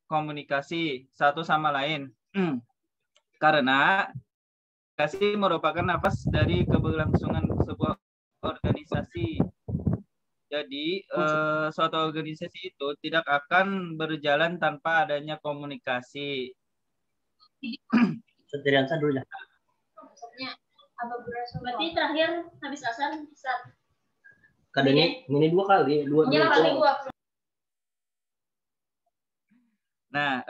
komunikasi satu sama lain. Karena komunikasi merupakan nafas dari keberlangsungan sebuah organisasi. Jadi suatu organisasi itu tidak akan berjalan tanpa adanya komunikasi. Sendirian dulu ya. Berarti terakhir habis asar bisa. Kadang ini 2 kali, dua. Nah,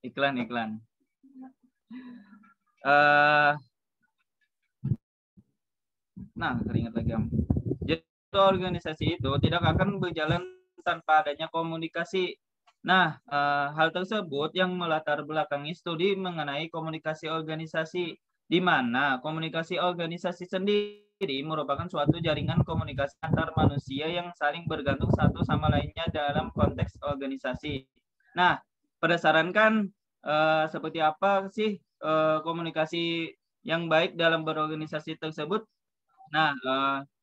iklan. Nah, teringat lagi Om. Jadi organisasi itu tidak akan berjalan tanpa adanya komunikasi. Nah, hal tersebut yang melatar belakangi studi mengenai komunikasi organisasi, di mana komunikasi organisasi sendiri merupakan suatu jaringan komunikasi antar manusia yang saling bergantung satu sama lainnya dalam konteks organisasi. Nah, berdasarkan kan seperti apa sih komunikasi yang baik dalam berorganisasi tersebut? Nah,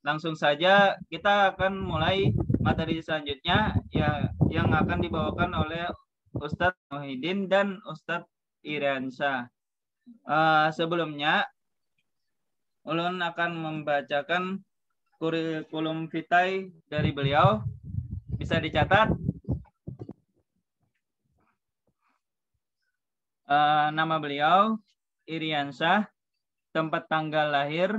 langsung saja kita akan mulai materi selanjutnya ya, yang akan dibawakan oleh Ustadz Muhyiddin dan Ustadz Iriansyah. Sebelumnya, Ulun akan membacakan kurikulum vitae dari beliau. Bisa dicatat. Nama beliau Iriansyah, tempat tanggal lahir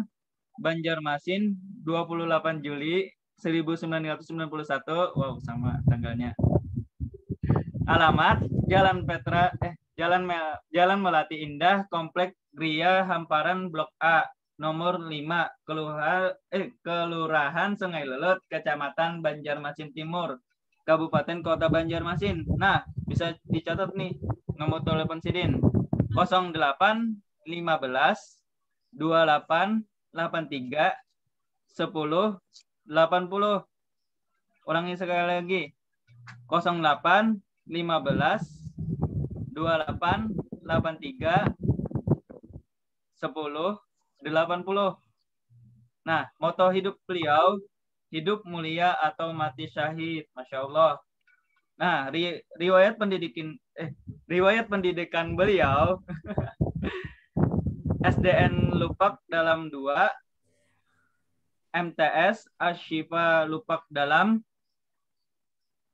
Banjarmasin 28 Juli 1991. Wow, sama tanggalnya. Alamat Jalan Jalan Melati Indah, Komplek Gria Hamparan, Blok A, nomor 5, Kelurahan Sungai Lelut, Kecamatan Banjarmasin Timur, Kabupaten Kota Banjarmasin. Nah, bisa dicatat nih nomor telepon Sidin 08 15 28 83 10 80. Ulangi sekali lagi. 08 15 28 83 10 80. Nah, moto hidup beliau, hidup mulia atau mati syahid. Masya Allah. Nah, riwayat pendidikan beliau SDN Lupak Dalam 2, MTS Ashifa Lupak Dalam,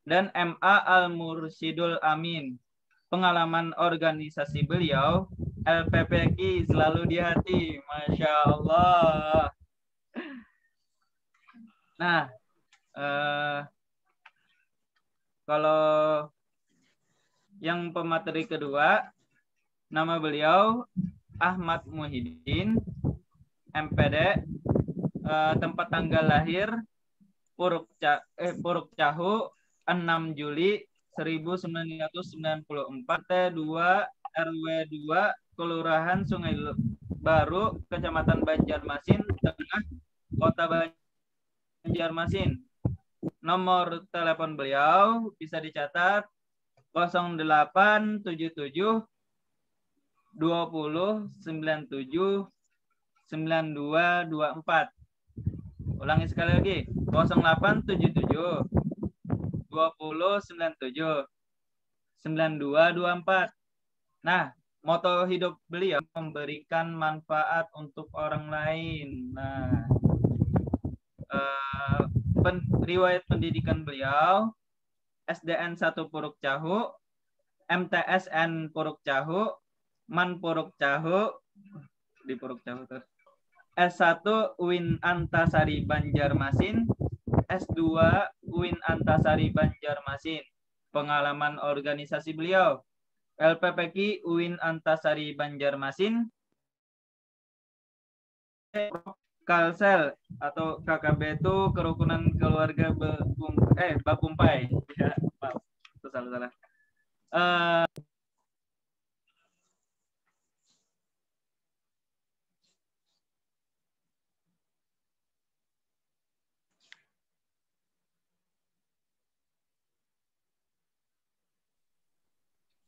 dan MA Al-Mursidul Amin. Pengalaman organisasi beliau, LPPQ selalu di hati. Masya Allah. Nah, kalau yang pemateri kedua, nama beliau Ahmad Muhyiddin, MPD, tempat tanggal lahir Puruk Cahu 6 Juli 1994, T2 RW 2, Kelurahan Sungai Baru, Kecamatan Banjarmasin Tengah, Kota Banjarmasin. Nomor telepon beliau bisa dicatat 0877 20 97 9224. Ulangi sekali lagi. 0877 20 97 9224. Nah, moto hidup beliau memberikan manfaat untuk orang lain. Nah, riwayat pendidikan beliau SDN 1 Puruk Cahu, MTSN Puruk Cahu, Man Puruk Cahu di Puruk Cahu terus. S1 UIN Antasari Banjarmasin, S2 UIN Antasari Banjarmasin. Pengalaman organisasi beliau LPPQ UIN Antasari Banjarmasin, Kalsel atau KKB itu kerukunan keluarga Bakumpai. Ya, maaf, itu salah.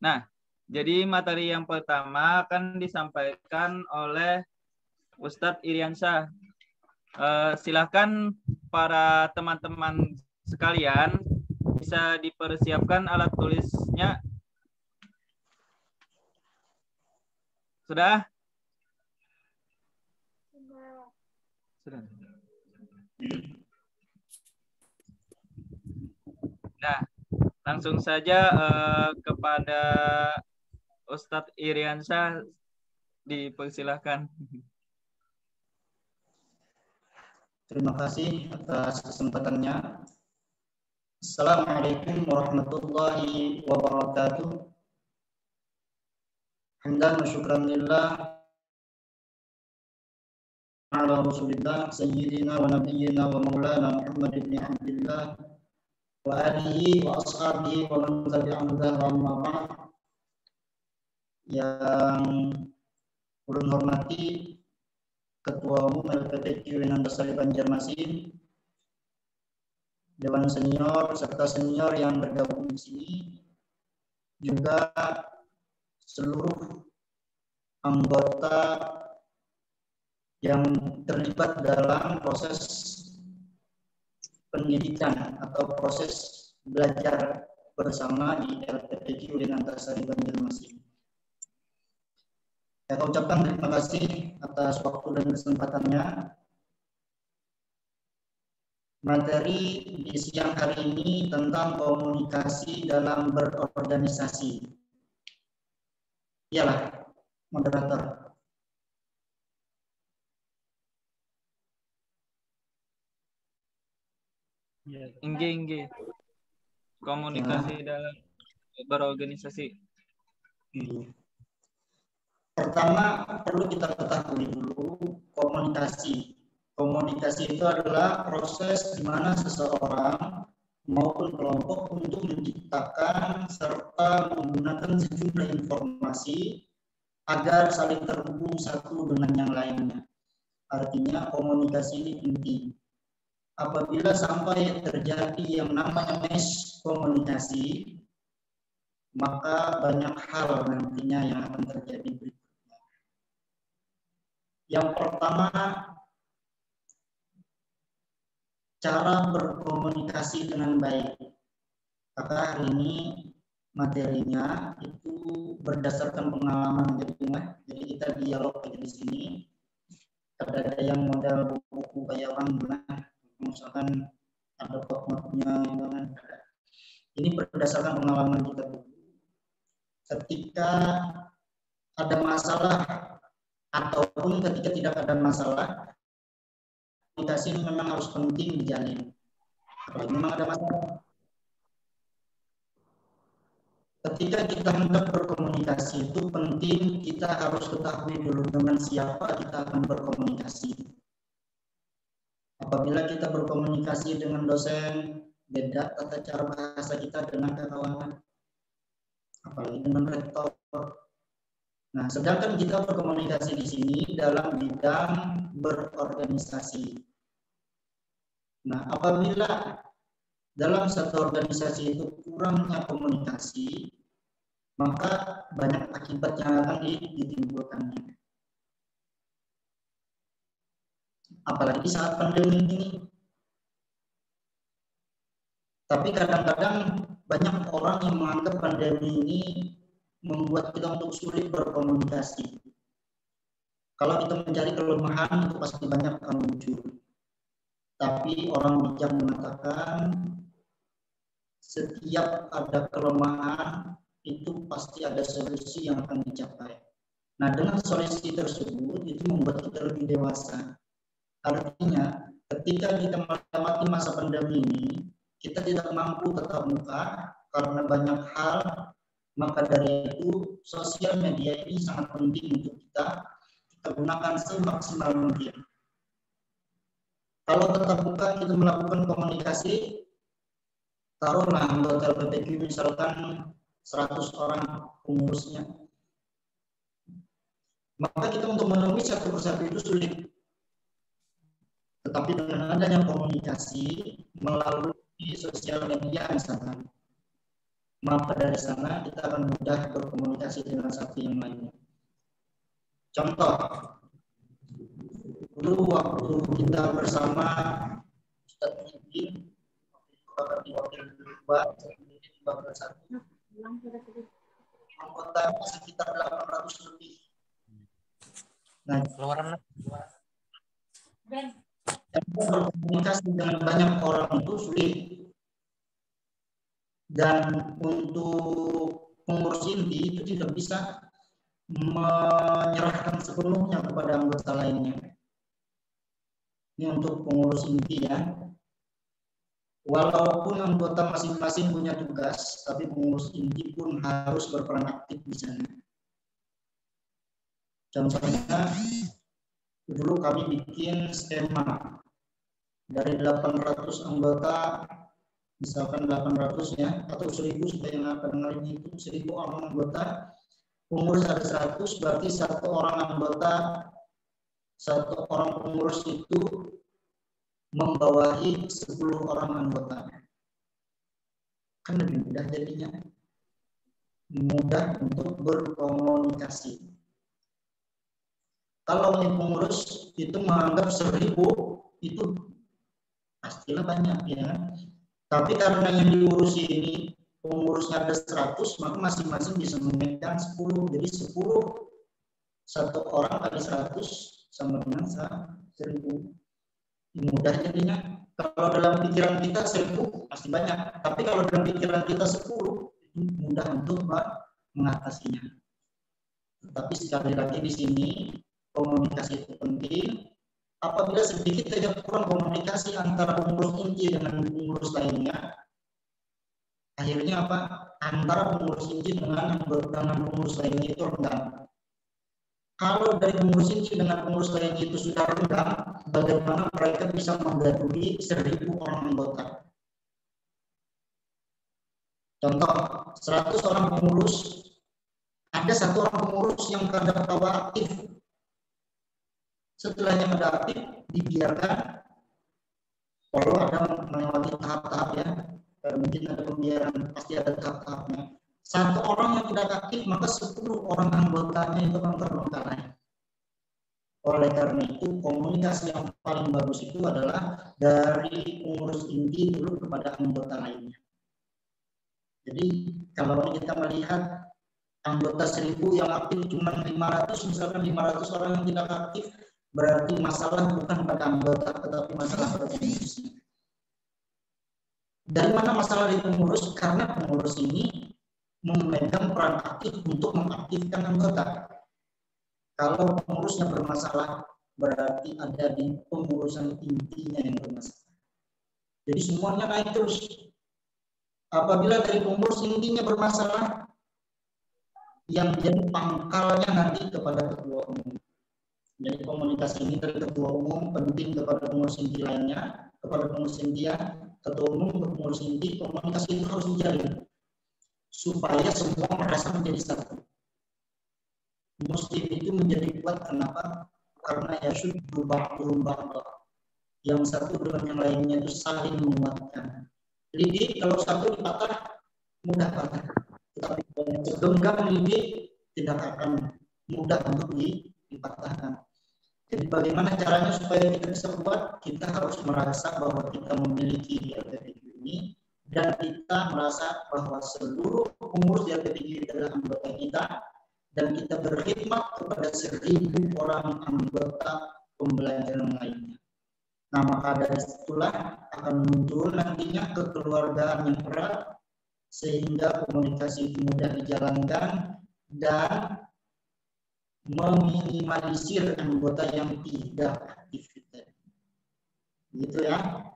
Nah, jadi materi yang pertama akan disampaikan oleh Ustadz Iriansyah. Silakan para teman-teman sekalian bisa dipersiapkan alat tulisnya. Sudah? Sudah. Nah, langsung saja kepada Ustadz Iriansyah dipersilahkan. Terima kasih atas kesempatannya. Assalamualaikum warahmatullahi wabarakatuh. Hamdan wa syukran lillah ala rasulillah sayyidina wa nabiyyina wa maulana Muhammad ibn Abdillah wa alihi wa ashabihi wa man tabi'ahum bi ihsan amma ba'd. Yang ulun hormati Ketua Umum LPTQ Antasari Banjarmasin, Dewan Senior serta senior yang bergabung di sini, juga seluruh anggota yang terlibat dalam proses pendidikan atau proses belajar bersama di LPTQ Antasari Banjarmasin. Saya ucapkan terima kasih atas waktu dan kesempatannya. Materi di siang hari ini tentang komunikasi dalam berorganisasi. Iyalah, moderator. Inggi. Komunikasi dalam berorganisasi. Pertama, perlu kita ketahui dulu komunikasi. Komunikasi itu adalah proses di mana seseorang maupun kelompok untuk menciptakan serta menggunakan sejumlah informasi agar saling terhubung satu dengan yang lainnya. Artinya komunikasi ini penting. Apabila sampai terjadi yang namanya miskomunikasi, maka banyak hal nantinya yang akan terjadi berikutnya. Yang pertama, cara berkomunikasi dengan baik. Maka hari ini materinya itu berdasarkan pengalaman, jadi kita dialog di sini. Ada yang modal buku kayak orang, misalkan ada footnote-nya, ini berdasarkan pengalaman kita. Ketika ada masalah ataupun ketika tidak ada masalah, komunikasi ini memang harus penting dijalin. Apalagi memang ada masalah. Ketika kita hendak berkomunikasi itu penting kita harus ketahui dulu dengan siapa kita akan berkomunikasi. Apabila kita berkomunikasi dengan dosen, beda tata cara bahasa kita dengan kawan, apalagi dengan rektor. Nah, sedangkan kita berkomunikasi di sini dalam bidang berorganisasi. Nah, apabila dalam satu organisasi itu kurangnya komunikasi, maka banyak akibat yang akan ditimbulkannya. Apalagi saat pandemi ini. Tapi kadang-kadang banyak orang yang menganggap pandemi ini membuat kita untuk sulit berkomunikasi. Kalau kita mencari kelemahan itu pasti banyak akan muncul. Tapi orang bijak mengatakan setiap ada kelemahan itu pasti ada solusi yang akan dicapai. Nah, dengan solusi tersebut itu membuat kita lebih dewasa. Artinya ketika kita melewati masa pandemi ini, kita tidak mampu tatap muka karena banyak hal. Maka dari itu sosial media ini sangat penting untuk kita gunakan semaksimal mungkin. Kalau tetap muka kita melakukan komunikasi, taruhlah anggota LPTQ misalkan 100 orang pengurusnya, maka kita untuk menemui satu persatu itu sulit. Tetapi dengan adanya komunikasi melalui sosial media misalkan, maka dari sana kita akan mudah berkomunikasi dengan satu yang lainnya. Contoh, dulu waktu kita bersama Ustadz Nidin di Wakil anggotanya sekitar 800 lebih. Nah, berkomunikasi dengan banyak orang itu sulit. Dan untuk pengurus inti itu tidak bisa menyerahkan sepenuhnya kepada anggota lainnya. Ini untuk pengurus inti ya. Walaupun anggota masing-masing punya tugas, tapi pengurus inti pun harus berperan aktif di sana. Contohnya, dulu kami bikin skema dari 800 anggota, misalkan 800 ya, atau 1000 supaya yang akan dengarnya itu 1000 orang anggota, pengurus ada 100, berarti satu orang pengurus itu membawahi 10 orang anggota. Kan lebih mudah jadinya, mudah untuk berkomunikasi. Kalau yang pengurus itu menganggap 1000 itu pastilah banyak ya. Tapi karena yang diurusi ini pengurusnya ada 100, maka masing-masing bisa memegang 10. Jadi 10 satu orang kali 100 sama dengan 1000. Mudah jadinya. Kalau dalam pikiran kita 1000 pasti banyak. Tapi kalau dalam pikiran kita 10 itu mudah untuk mengatasinya. Tetapi sekali lagi di sini komunikasi itu penting. Apabila sedikit saja kurang komunikasi antara pengurus inti dengan pengurus lainnya, akhirnya apa? Antara pengurus inti dengan pengurus lainnya itu renggang. Kalau dari pengurus inti dengan pengurus lainnya itu sudah renggang, bagaimana mereka bisa menggaduhi 1000 orang anggota? Contoh, 100 orang pengurus, ada satu orang pengurus yang kadang kala aktif. Setelahnya ada aktif, dibiarkan. Kalau ada melewati tahap-tahap ya, mungkin ada pembiaran, pasti ada tahap-tahapnya. Satu orang yang tidak aktif, maka 10 orang anggotanya itu akan terbengkalai. Oleh karena itu, komunikasi yang paling bagus itu adalah dari pengurus inti dulu kepada anggota lainnya. Jadi, kalau kita melihat anggota 1000 yang aktif cuma 500, misalkan 500 orang yang tidak aktif, berarti masalah bukan pada anggota, tetapi masalah pada pengurus. Dari mana masalah di pengurus? Karena pengurus ini memegang peran aktif untuk mengaktifkan anggota. Kalau pengurusnya bermasalah, berarti ada di pengurusan intinya yang bermasalah. Jadi semuanya naik terus. Apabila dari pengurus intinya bermasalah, yang jadi pangkalnya nanti kepada ketua umum. Jadi komunikasi ini dari ketua umum penting kepada pengurus inti lainnya, kepada pengurus inti ketua umum ke pengurus inti, komunikasi itu harus dijalin supaya semua merasa menjadi satu. Muslim itu menjadi kuat, kenapa? Karena ya sudah berubah. Yang satu dengan yang lainnya itu saling menguatkan. Lidi kalau satu dipatah mudah patah, tetapi kalau segenggam lidi tidak akan mudah untuk dipatahkan. Jadi bagaimana caranya supaya kita bisa kuat? Kita harus merasa bahwa kita memiliki di LPPQ ini, dan kita merasa bahwa seluruh pengurus di LPPQ adalah anggota kita, dan kita berkhidmat kepada 1000 orang anggota pembelajaran lainnya. Nah, maka dari situlah akan muncul nantinya kekeluargaan yang erat, sehingga komunikasi itu mudah dijalankan dan meminimalisir anggota yang tidak aktif. Gitu ya.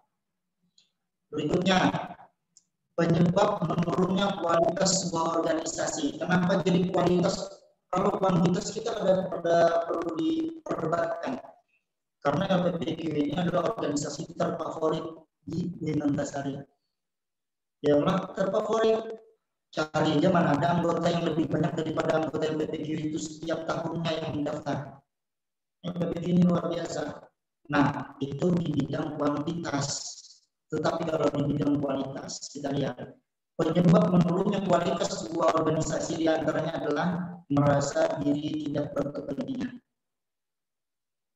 Berikutnya, penyebab menurunnya kualitas sebuah organisasi. Kenapa jadi kualitas? Kalau kuantitas kita ada perlu diperdebatkan. Karena LPPQ ini adalah organisasi terfavorit di Antasari. Ya Allah, terfavorit. Cari aja mana ada anggota yang lebih banyak daripada anggota LPPQ itu setiap tahunnya yang mendaftar. LPPQ ini luar biasa. Nah, itu di bidang kuantitas. Tetapi kalau di bidang kualitas, kita lihat penyebab menurunnya kualitas sebuah organisasi diantaranya adalah merasa diri tidak berkepentingan.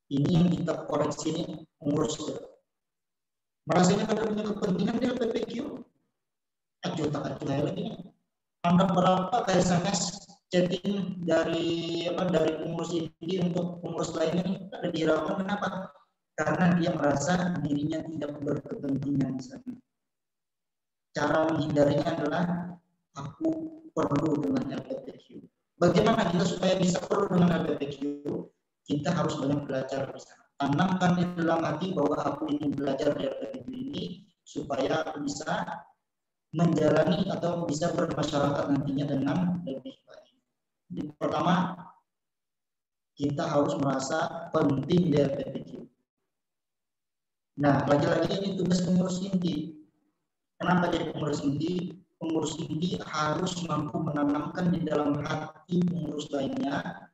Ini yang kita koreksi ini pengurus. Merasanya tidak punya kepentingan di LPPQ. acuh lagi. Anda berapa SMS chatting dari pengurus inti untuk pengurus lainnya ada dihiraukan. Kenapa? Karena dia merasa dirinya tidak berkepentingan. Cara menghindarinya adalah aku perlu dengan LPPQ. Bagaimana kita supaya bisa perlu dengan LPPQ? Kita harus banyak belajar bersama. Tanamkan di dalam hati bahwa aku ingin belajar di LPPQ ini supaya aku bisa menjalani atau bisa bermasyarakat nantinya dengan lebih baik. Jadi, pertama, kita harus merasa penting di LPPQ. Nah, lagi-lagi ini tugas pengurus inti. Kenapa jadi pengurus inti? Pengurus inti harus mampu menanamkan di dalam hati pengurus lainnya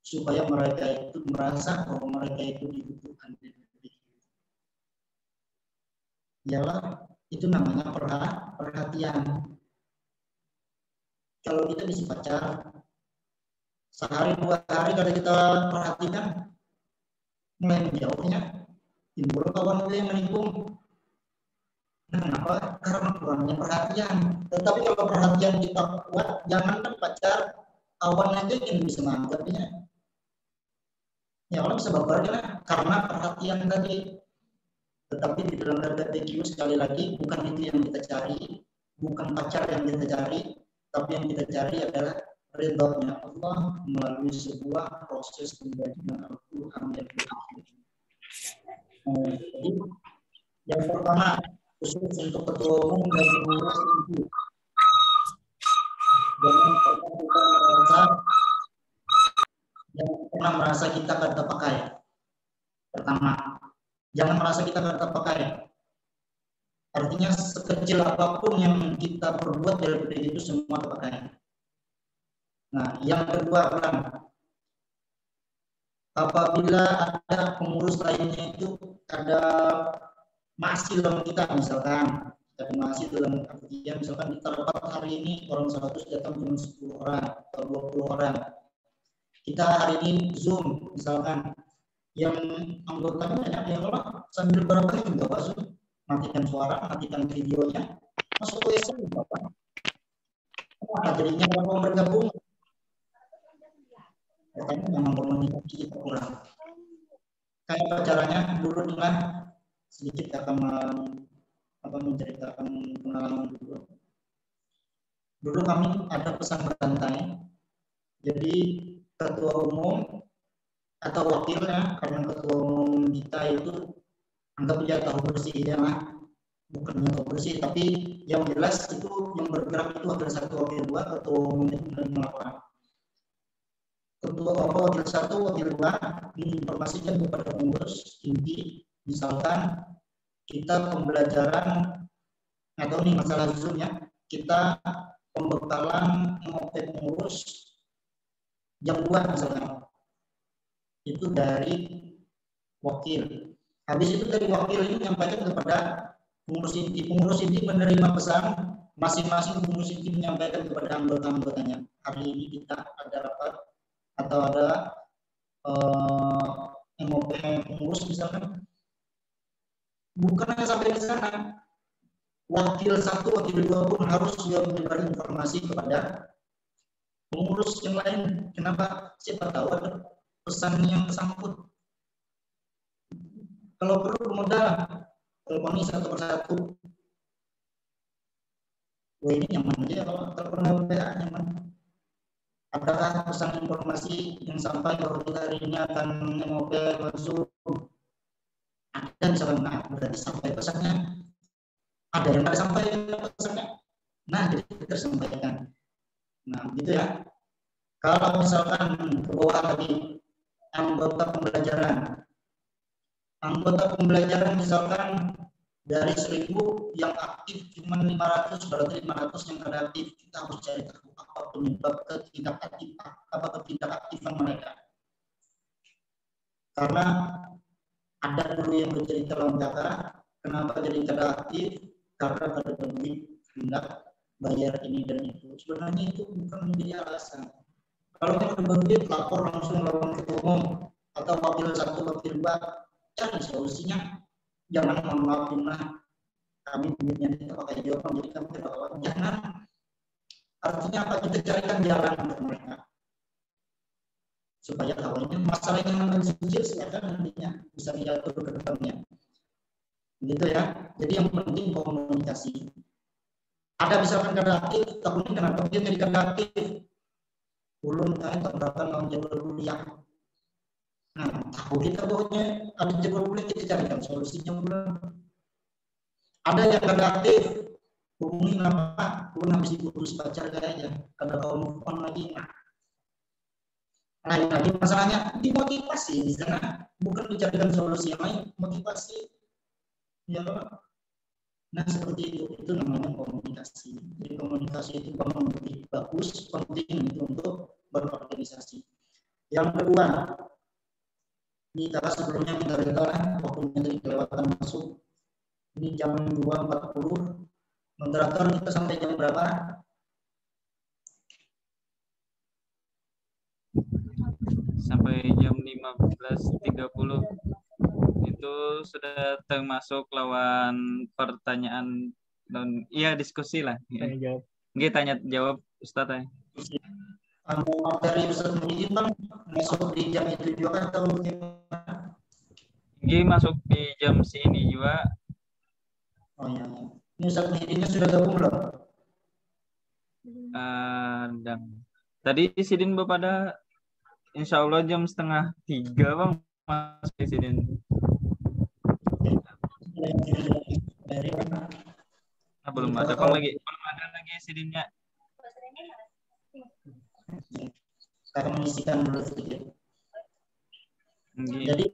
supaya mereka itu merasa bahwa mereka itu dibutuhkan di LPPQ. Ialah itu namanya perhatian. Kalau kita bisa pacar, sehari 2 hari kalau kita perhatikan, mulai menjauhnya, timbul kawan yang menikung. Kenapa? Karena kurangnya perhatian. Tetapi kalau perhatian kita kuat, jangankan pacar, kawan aja yang bisa menganggapnya. Ya orang bisa bapernya karena perhatian tadi. Tetapi di dalam LPPQ sekali lagi bukan itu yang kita cari, bukan pacar yang kita cari, tapi yang kita cari adalah ridhonya Allah melalui sebuah proses pembelajaran Al-Quran dan jadi yang pertama khusus untuk ketua umum dan pengurus inti, jangan merasa kita kata pakai. Pertama, jangan merasa kita kata pakai. Artinya sekecil apapun yang kita perbuat dari LPPQ itu semua terpakai. Nah, yang kedua adalah apabila ada pengurus lainnya itu ada masih dalam kita, misalkan ada masih dalam artian misalkan kita rapat hari ini orang 100 datang cuma 10 orang atau 20 orang. Kita hari ini Zoom misalkan yang anggotanya banyak yang orang sambil berapa juga Zoom, matikan suara, matikan videonya, masuk ke WC apa? Apa jadinya kalau bergabung? Katanya memang komunikasi kita kurang. Kayak apa caranya? Dulu dengan sedikit akan menceritakan pengalaman dulu. Dulu kami ada pesan berantai. Jadi ketua umum atau wakilnya, karena ketua umum kita itu anggap dia tahu bersih ya, bukan tahu bersih, tapi yang jelas itu yang bergerak itu wakil 1, wakil 2, ketua umum itu menerima laporan. Ketua wakil 1, wakil 2 diinformasikan kepada pengurus inti, misalkan kita pembelajaran atau ini masalah Zoom ya, kita pembekalan MOP pengurus jam 2 misalkan. Itu dari wakil. Habis itu dari wakil ini menyampaikan kepada pengurus inti. Pengurus inti menerima pesan, masing-masing pengurus inti menyampaikan kepada anggota-anggotanya. Hari ini kita ada rapat atau ada MOP pengurus misalkan. Bukan hanya sampai di sana. Wakil 1, wakil 2 pun harus juga memberikan informasi kepada pengurus yang lain. Kenapa? Siapa tahu ada pesan yang tersangkut. Kalau perlu modal teleponi 1 persatu. Wah ini nyaman aja kalau telepon WA nyaman. Adakah pesan informasi yang sampai bahwa kita hari ini akan MOP langsung? Ada misalkan, nah berarti sampai pesannya. Ada yang tidak sampai pesannya. Nah jadi kita sampaikan. Nah gitu ya. Kalau misalkan ke bawah tadi anggota pembelajaran misalkan dari 1000 yang aktif cuma 500, berarti 500 yang tidak aktif. Kita harus cari tahu apa penyebab ketidakaktifan mereka. Karena ada dulu yang bercerita dalam kata, kenapa jadi tidak aktif? Karena ada duit hendak bayar ini dan itu. Sebenarnya itu bukan menjadi alasan. Kalau kita berbagi lapor langsung lawan ketua umum atau wakil 1, wakil 2, cari solusinya. Jangan menolak jumlah kami bibitnya kita pakai jawaban, jadi kami tidak bawa. Jangan, artinya apa, kita carikan jalan untuk mereka supaya tahunya masalah yang akan dicicil silakan nantinya bisa diatur ke depannya, gitu ya. Jadi yang penting komunikasi. Ada misalkan kada aktif, tahun ini kenapa dia jadi kada aktif? Belum tabrakan lawan jadwal kuliah. Nah, tahu kita bahwa ada jadwal kuliah, kita carikan solusinya bulan. Ada yang kada aktif, hubungi nama, belum habis diputus pacar kayaknya, kada kau move on lagi. Nah, lagi masalahnya dimotivasi di sana, bukan dicarikan solusi yang lain, motivasi. Ya, nah seperti itu namanya komunikasi. Jadi komunikasi itu memang lebih bagus, penting itu untuk berorganisasi. Yang kedua, ini karena sebelumnya kita lihat waktunya tadi kelewatan masuk. Ini jam 2.40. Moderator kita sampai jam berapa? Sampai jam 15.30. Itu sudah termasuk lawan pertanyaan dan iya diskusi lah. Tanya jawab. Nggih, tanya jawab Ustaz. Materi Ustaz Muhyiddin Bang masuk di jam itu juga atau gimana? Nggih, masuk di jam sini juga. Oh iya. Ini Ustaz Muhyiddinnya sudah gabung belum? Dan tadi Sidin pada insya Allah jam 2:30 Bang masuk Sidin. Belum ada Bang lagi. Belum ada lagi Sidinnya. Karena mengisikan dulu sedikit. Nggih. Jadi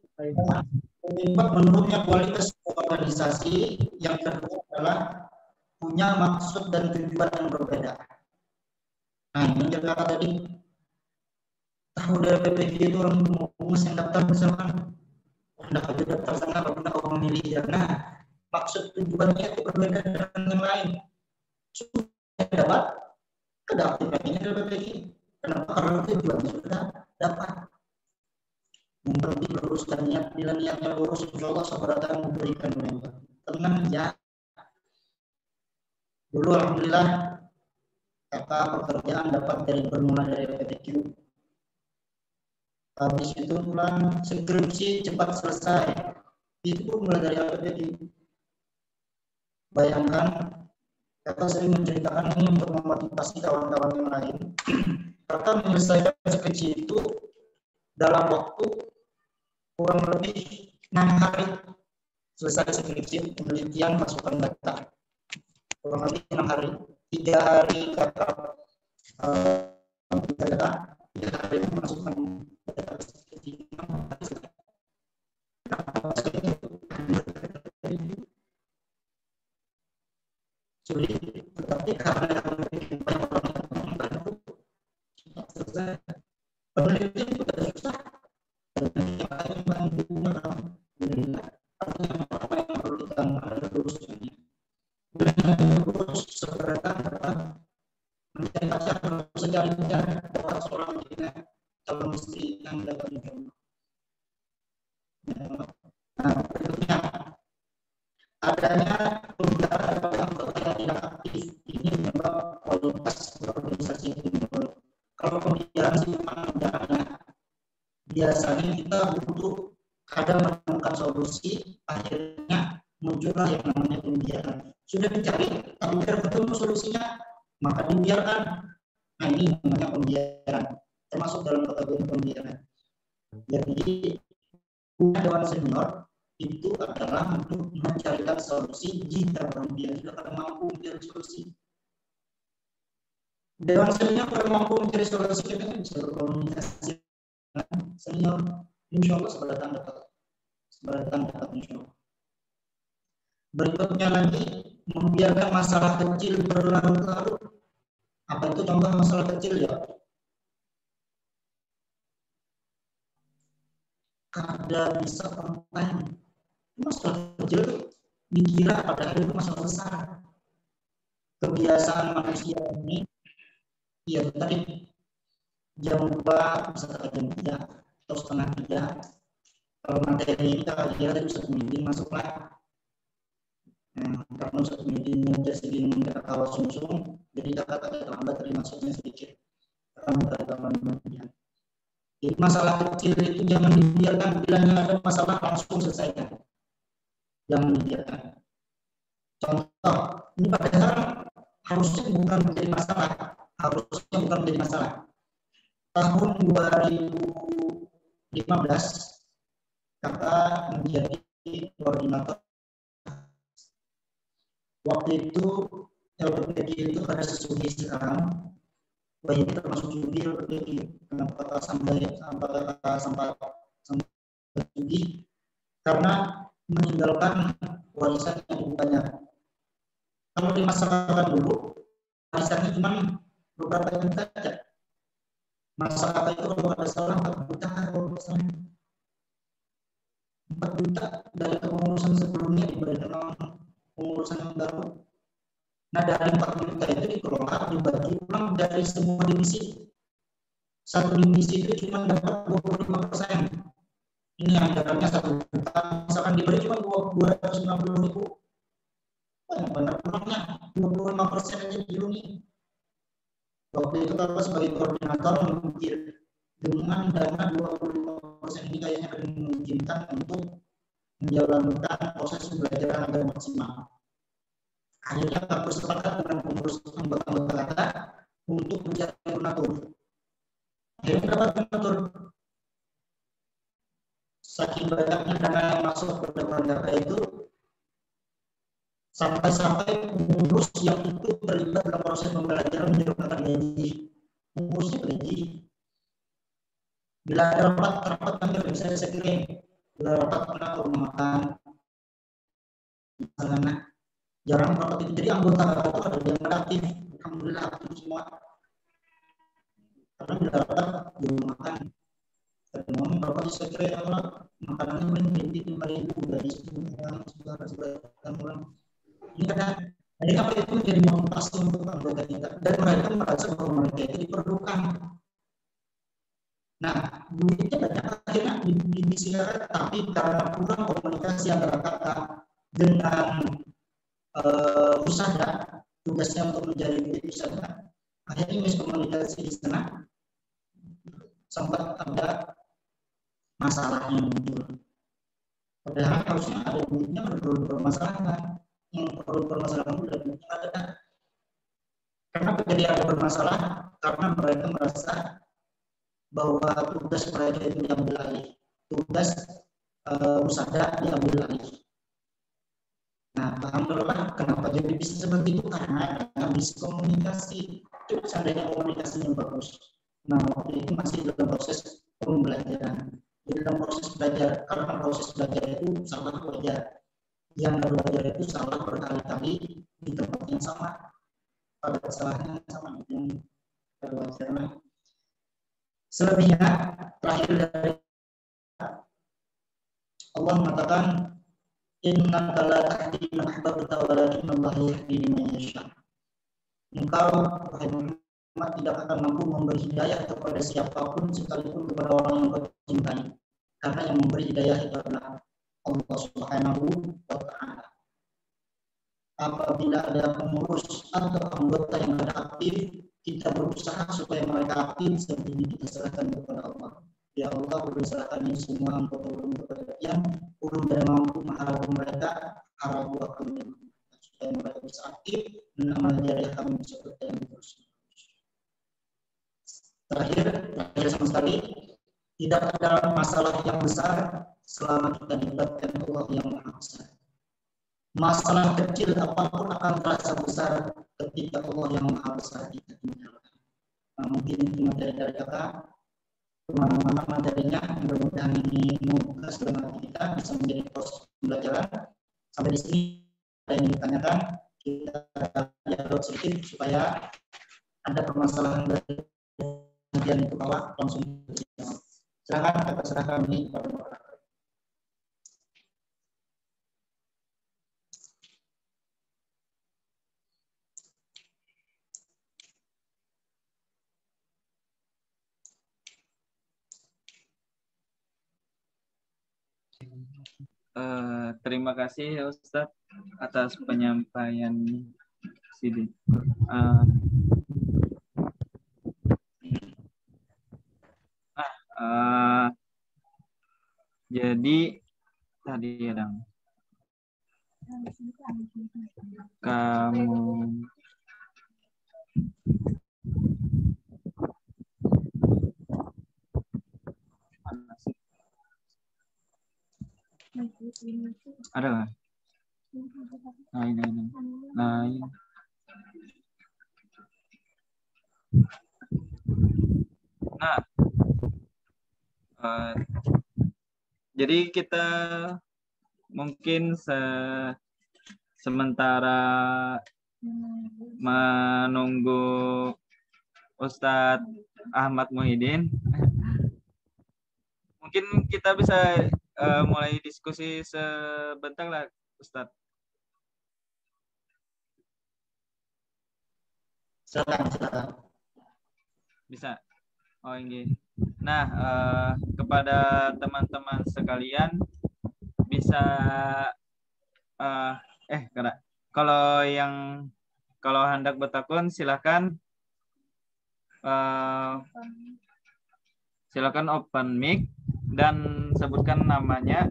menurutnya kualitas organisasi yang kedua adalah punya maksud dan tujuan yang berbeda. Nah, yang kita tadi tahu dari PPG itu orang mau yang daftar misalkan hendak aja daftar sana hendak kau memilih, karena maksud tujuannya itu berbeda dengan yang lain. Sudah dapat kedapatan dari PPG. Kenapa? Karena tujuannya sudah dapat. Mungkin luruskan niat, bila niatnya lurus, insya Allah saudara akan memberikan mereka. Tenang ya. Dulu alhamdulillah kata pekerjaan dapat dari bermula dari PPQ. Habis itu pulang skripsi cepat selesai. Itu pun mulai dari PPQ. Bayangkan, kata sering menceritakan ini untuk memotivasi kawan-kawan yang lain. Kata menyelesaikan skripsi itu dalam waktu kurang lebih 6 hari selesai skripsi, penelitian, masukkan data. Kurang lebih 6 hari. 3 hari kata 3 hari masukkan data skripsi. Sulit, tetapi karena banyak orang yang membantu, selesai. Penelitian itu tidak susah. Adanya pembicaraan yang aktif ini memang kualitas organisasi ini. Kalau pembicaraan sih biasanya kita butuh kadang menemukan solusi, akhirnya muncullah yang namanya pembiaran. Sudah dicari, hampir ketemu solusinya, maka dibiarkan. Nah, ini namanya pembiaran, termasuk dalam kategori pembiaran. Jadi dewan senior itu adalah untuk mencarikan solusi jika pembiaran tidak mampu mencari solusi. Dewan senior kalau mampu mencari solusi, kita bisa berkomunikasi senior, insya Allah seberatan dapat insya Allah. Berikutnya lagi, membiarkan masalah kecil berlarut-larut. Apa itu contoh masalah kecil ya? Kada bisa konten. Masalah kecil itu dikira padahal itu masalah besar. Kebiasaan manusia ini, ya tadi jam 2 misalkan jam 3 atau setengah 3, kalau materi kita kira bisa pembimbing masuklah Karena Ustaz meetingnya segini nggak kalah sungsung, jadi kakak agak terlambat dari maksudnya sedikit. Jadi masalah kecil itu jangan dibiarkan, bila ada masalah langsung selesaikan. Jangan dibiarkan. Contoh, ini padahal harusnya bukan menjadi masalah. Harusnya bukan menjadi masalah. Tahun 2015, kakak menjadi koordinator. Waktu itu LPPG itu ada sesudi sekarang, baik termasuk judi LPPG. Kenapa kakak sampai judi? Karena meninggalkan warisan yang cukup banyak. Kalau di masyarakat dulu, warisannya cuma beberapa juta saja. Masyarakat itu kalau ada salah 4 juta, kalau misalnya 4 juta dari kepengurusan sebelumnya dibandingkan pengurusan yang baru. Nah, dari 4 juta itu dikelola, dibagi ulang dari semua divisi. Satu divisi itu cuma dapat 25%. Ini yang dalamnya 1 juta, misalkan diberi cuma 290.000. Benar ulangnya 25% aja dilungi. Waktu itu kakak sebagai koordinator memikir dengan dana 25% ini kayaknya akan memungkinkan untuk menjalankan proses pembelajaran agar maksimal. Akhirnya kakak bersepakat dengan pengurus anggota kakak untuk mencari donatur. Akhirnya dapat donatur. Saking banyaknya dana yang masuk ke program kakak itu, sampai pengurus yang ikut terlibat dalam proses pembelajaran menyerahkan gaji. Pengurusnya gaji. Bila ada rapat kami bisa saya kirim. Bila rapat pernah rumah makan. Misalnya, jarang rapat itu. Jadi anggota itu ada yang aktif. Alhamdulillah aktif semua. Karena bila rapat di rumah makan. Terus rapat saya kirim makanannya paling 5.000 dari 10 orang saudara. Ini karena apa itu menjadi motivasi untuk anggota kita dan mereka merasa bahwa mereka itu diperlukan. Nah, duitnya banyak akhirnya disiarkan, tapi karena kurang komunikasi antara kakak dengan usaha, tugasnya untuk menjadi duit usaha, akhirnya miskomunikasi di sana sempat ada masalah yang muncul. Padahal harusnya ada duitnya bermasalah. Yang perlu bermasalah itu ada. Kenapa jadi ada bermasalah? Karena mereka merasa bahwa tugas mereka itu diambil alih, tugas usaha diambil alih. Nah, alhamdulillah kenapa jadi bisa seperti itu? Karena habis komunikasi. Coba seandainya komunikasinya bagus. Nah, waktu itu masih dalam proses pembelajaran. Jadi dalam proses belajar, karena proses belajar itu sangat wajar. Yang belajar itu salah berkali-kali di tempat yang sama, pada kesalahannya sama yang terwajarlah. Selebihnya terakhir dari Allah mengatakan innaka la tahdi man ahbabta walakinna Allah yahdi man yasha. Engkau wahai Muhammad tidak akan mampu memberi hidayah kepada siapapun sekalipun kepada orang yang kau cintai, karena yang memberi hidayah itu adalah Allah Subhanahu wa ta'ala. Apabila ada pengurus atau anggota yang ada aktif, kita berusaha supaya mereka aktif seperti ini kita serahkan kepada Allah. Ya Allah, berdasarkan ini semua kepada yang ulun dan mampu mengharapkan mereka arah buah kami supaya mereka bisa aktif dan amal jariah kami bisa berjalan terus. Terakhir sama sekali, tidak ada masalah yang besar selama kita dilibatkan Allah yang Maha Besar. Masalah kecil apapun akan terasa besar ketika Allah yang Maha Besar kita tinggalkan. Nah, mungkin itu materi dari kakak. Kemana-mana materinya, mudah-mudahan ini membuka semangat kita bisa menjadi proses pembelajaran. Sampai di sini ada yang ditanyakan, kita dialog sedikit supaya ada permasalahan dari bagian itu bawah langsung dijawab. Silakan kita serahkan ini kepada Bapak. Terima kasih Ustadz atas penyampaian sini. Jadi tadi ada kamu ada nggak? Nah, ini. Nah, jadi kita mungkin sementara menunggu Ustadz Ahmad Muhyiddin, mungkin kita bisa mulai diskusi sebentar lah, Ustadz. Silakan. Bisa. Oh ini. Nah, kepada teman-teman sekalian bisa kalau hendak bertakun silakan open mic dan sebutkan namanya.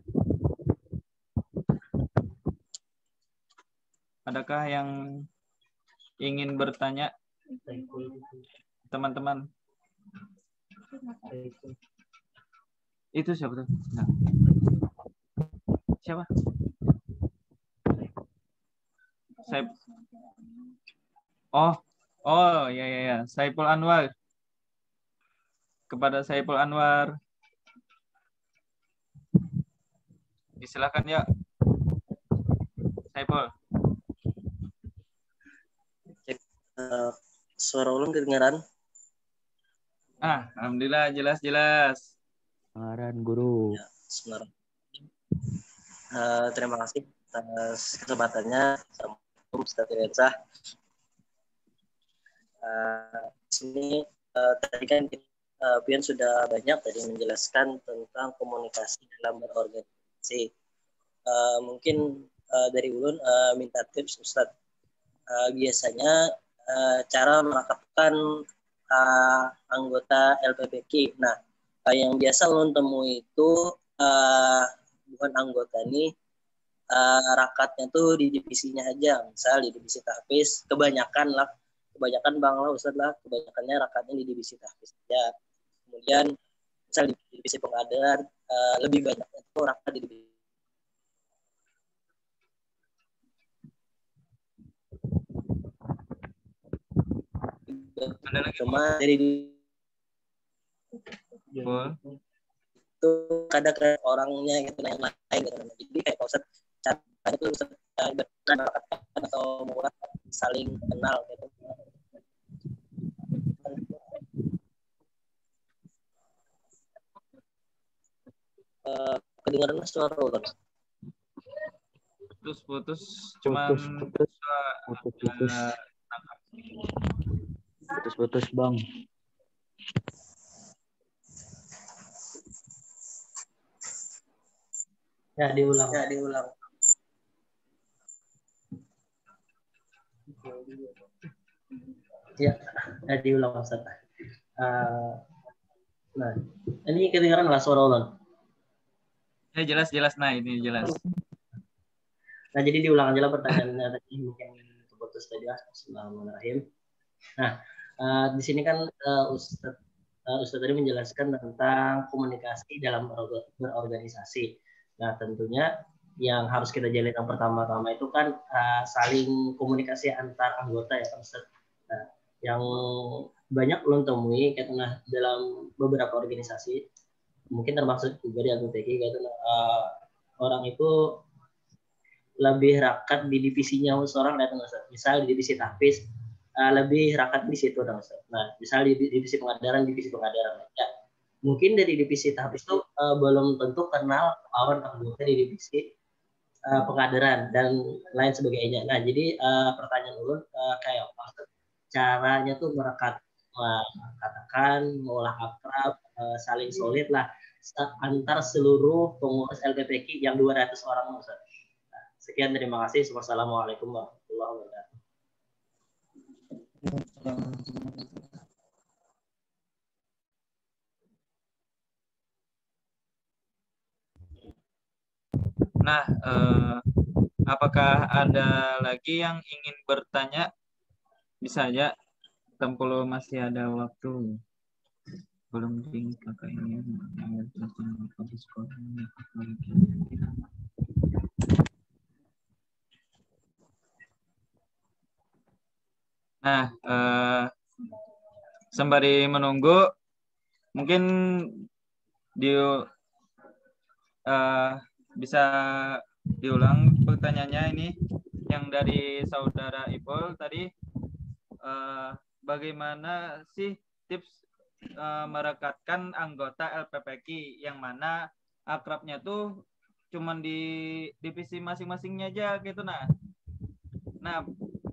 Adakah yang ingin bertanya, teman-teman? Itu siapa tuh? Nah. Siapa? Ya. Saiful Anwar. Kepada Saiful Anwar. Silakan ya. Saiful. Suara ulun kedengaran? Alhamdulillah jelas. Kedengaran guru. Ya, sebenarnya. Terima kasih atas kesempatannya. Assalamualaikum Ustaz Irensah. Di sini tadi kan Pian sudah banyak tadi menjelaskan tentang komunikasi dalam berorganisasi. Mungkin dari ulun minta tips Ustaz. Biasanya cara merakatkan anggota LPBK. Nah, yang biasa ulun temui itu bukan anggota nih, rakatnya tuh di divisinya aja. Misal di divisi tahfiz, kebanyakan Bang lah Ustaz lah, kebanyakannya rakatnya di divisi tahfiz aja. Kemudian misal di divisi pengadaan, lebih banyaknya itu rakat di divisi. Cuma dari itu kadang orangnya gitu yang lain gitu. Jadi kayak Ustaz cara itu Ustaz atau mulai saling kenal gitu. Kedengaran suara Ustaz. Putus Bang. Ya diulang. Ya diulang Ustaz. Nah, ini kedengaran nggak suara ulun? Ya jelas. Nah ini jelas. Nah jadi diulang aja lah pertanyaannya tadi mungkin terputus tadi lah. Bismillahirrahmanirrahim. Nah di sini kan Ustaz tadi menjelaskan tentang komunikasi dalam berorganisasi. Nah tentunya yang harus kita jalin yang pertama-tama itu kan saling komunikasi antar anggota ya kan Ustaz. Nah, yang banyak ulun temui karena dalam beberapa organisasi mungkin termasuk juga di AGTK gitu orang itu lebih rakat di divisinya seorang dan misal di divisi tahfiz lebih rakat di situ dan nah misal di divisi pengadaran ya mungkin dari divisi tahfiz itu belum tentu kenal kawan anggota di divisi pengadaran dan lain sebagainya. Nah jadi pertanyaan ulun kayak apa caranya tuh merekat katakan mengolah akrab saling solid lah antar seluruh pengurus LPPK yang 200 orang, Ustaz. Nah, sekian, terima kasih. Wassalamualaikum warahmatullahi wabarakatuh. Nah, apakah ada lagi yang ingin bertanya? Bisa aja, kalau masih ada waktu. Belum tinggi kakaknya. Nah, sembari menunggu, mungkin bisa diulang pertanyaannya ini yang dari saudara Ipul tadi, bagaimana sih tips merekatkan anggota LPPK yang mana akrabnya tuh cuman di divisi masing-masingnya aja gitu. Nah,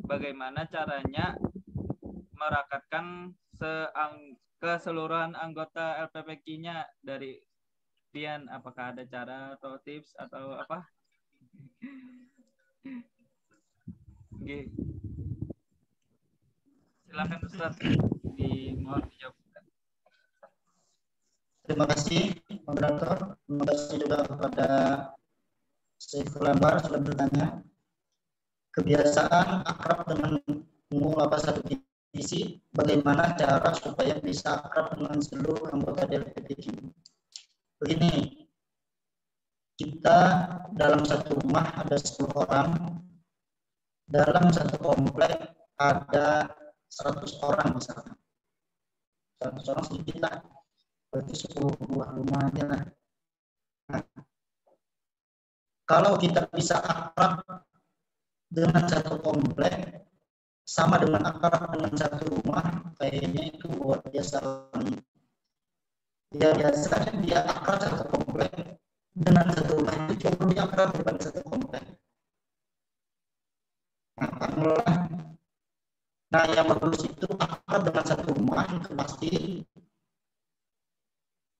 bagaimana caranya merekatkan keseluruhan anggota LPPK-nya dari Pian? Apakah ada cara atau tips atau apa? Oke. Silakan Ustaz, mohon dijawabkan. Terima kasih moderator. Terima kasih juga kepada Saiful Anwar sudah bertanya. Kebiasaan akrab dengan pengurus satu divisi, bagaimana cara supaya bisa akrab dengan seluruh anggota LPPK? Begini, kita dalam satu rumah ada 10 orang, dalam satu komplek ada 100 orang misalkan. 100 orang sedikit lah, berarti 10 buah rumah aja lah. Nah, kalau kita bisa akrab dengan satu komplek sama dengan akrab dengan satu rumah, kayaknya itu luar biasa. Ya biasanya dia akrab satu komplek dengan satu rumah itu jauh lebih akrab daripada satu komplek. Nah, yang bagus itu akrab dengan satu rumah itu pasti.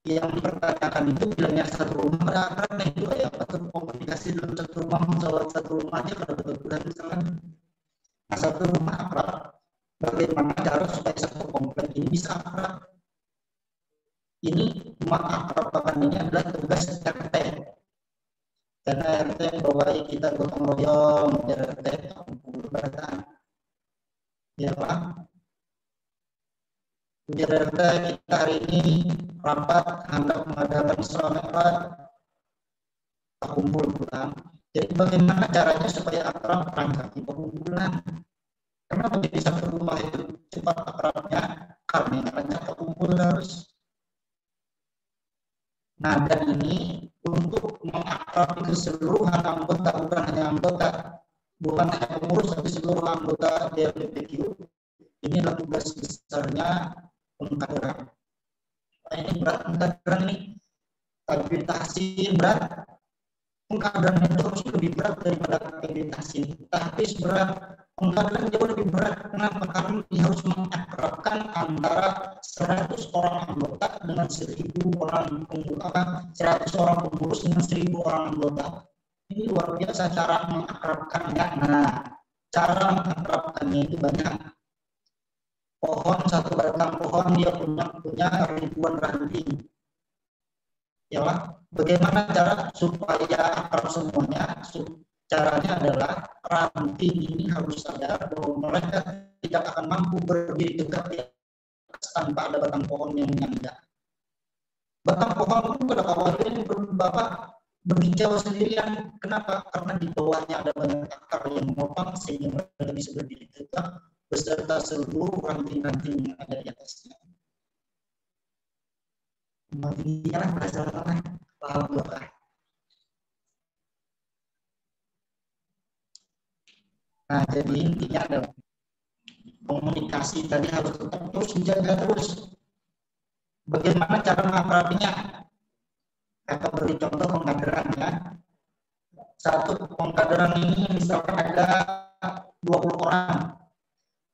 Yang dipertanyakan itu bilangnya satu rumah akrab, itu kayak apa tuh komunikasi dalam satu rumah, masalah satu rumah aja kalau betul-betul misalkan. Nah, satu rumah akrab, bagaimana cara supaya satu komplek ini bisa akrab? Ini mengakrabkan ini adalah tugas RT. Karena RT bawahi kita gotong royong, RT kumpul bareng. Ya Pak. RT kita hari ini rapat hendak mengadakan sholat kumpul pulang. Jadi bagaimana caranya supaya akrab transaksi pengumpulan? Kenapa di satu rumah itu cepat akrabnya? Karena caranya kumpul harus. Nah, dan ini untuk mengakrabi keseluruhan anggota, bukan hanya pengurus, tapi seluruh anggota LPPK. Ini adalah tugas besarnya pengkaderan. Nah, ini berat pengkaderan ini, akreditasi berat. Pengkaderan itu harus lebih berat daripada akreditasi, tapi seberat pengkaderan jauh lebih berat. Kenapa? Karena dia harus mengakrabkan antara 100 orang anggota dengan 1.000 orang anggota, 100 orang pengurus dengan 1.000 orang anggota. Ini luar biasa cara mengakrabkannya. Nah, cara mengakrabkannya itu banyak. Pohon, satu batang pohon dia punya ribuan ranting. Ya, bagaimana cara supaya akrab semuanya? Caranya adalah ranting ini harus sadar bahwa mereka tidak akan mampu berdiri tegak tanpa ada batang pohon yang menyangga. Batang pohon itu pada awalnya ini Bapak berhijau sendirian. Kenapa? Karena di bawahnya ada banyak akar yang menopang sehingga mereka bisa berdiri tegak beserta seluruh ranting-ranting yang ada di atasnya. Beginilah masalah paham Bapak. Nah, jadi intinya adalah komunikasi tadi harus tetap terus dijaga terus. Bagaimana cara mengakrabinya? Kita beri contoh pengkaderan ya. Satu pengkaderan ini misalkan ada 20 orang.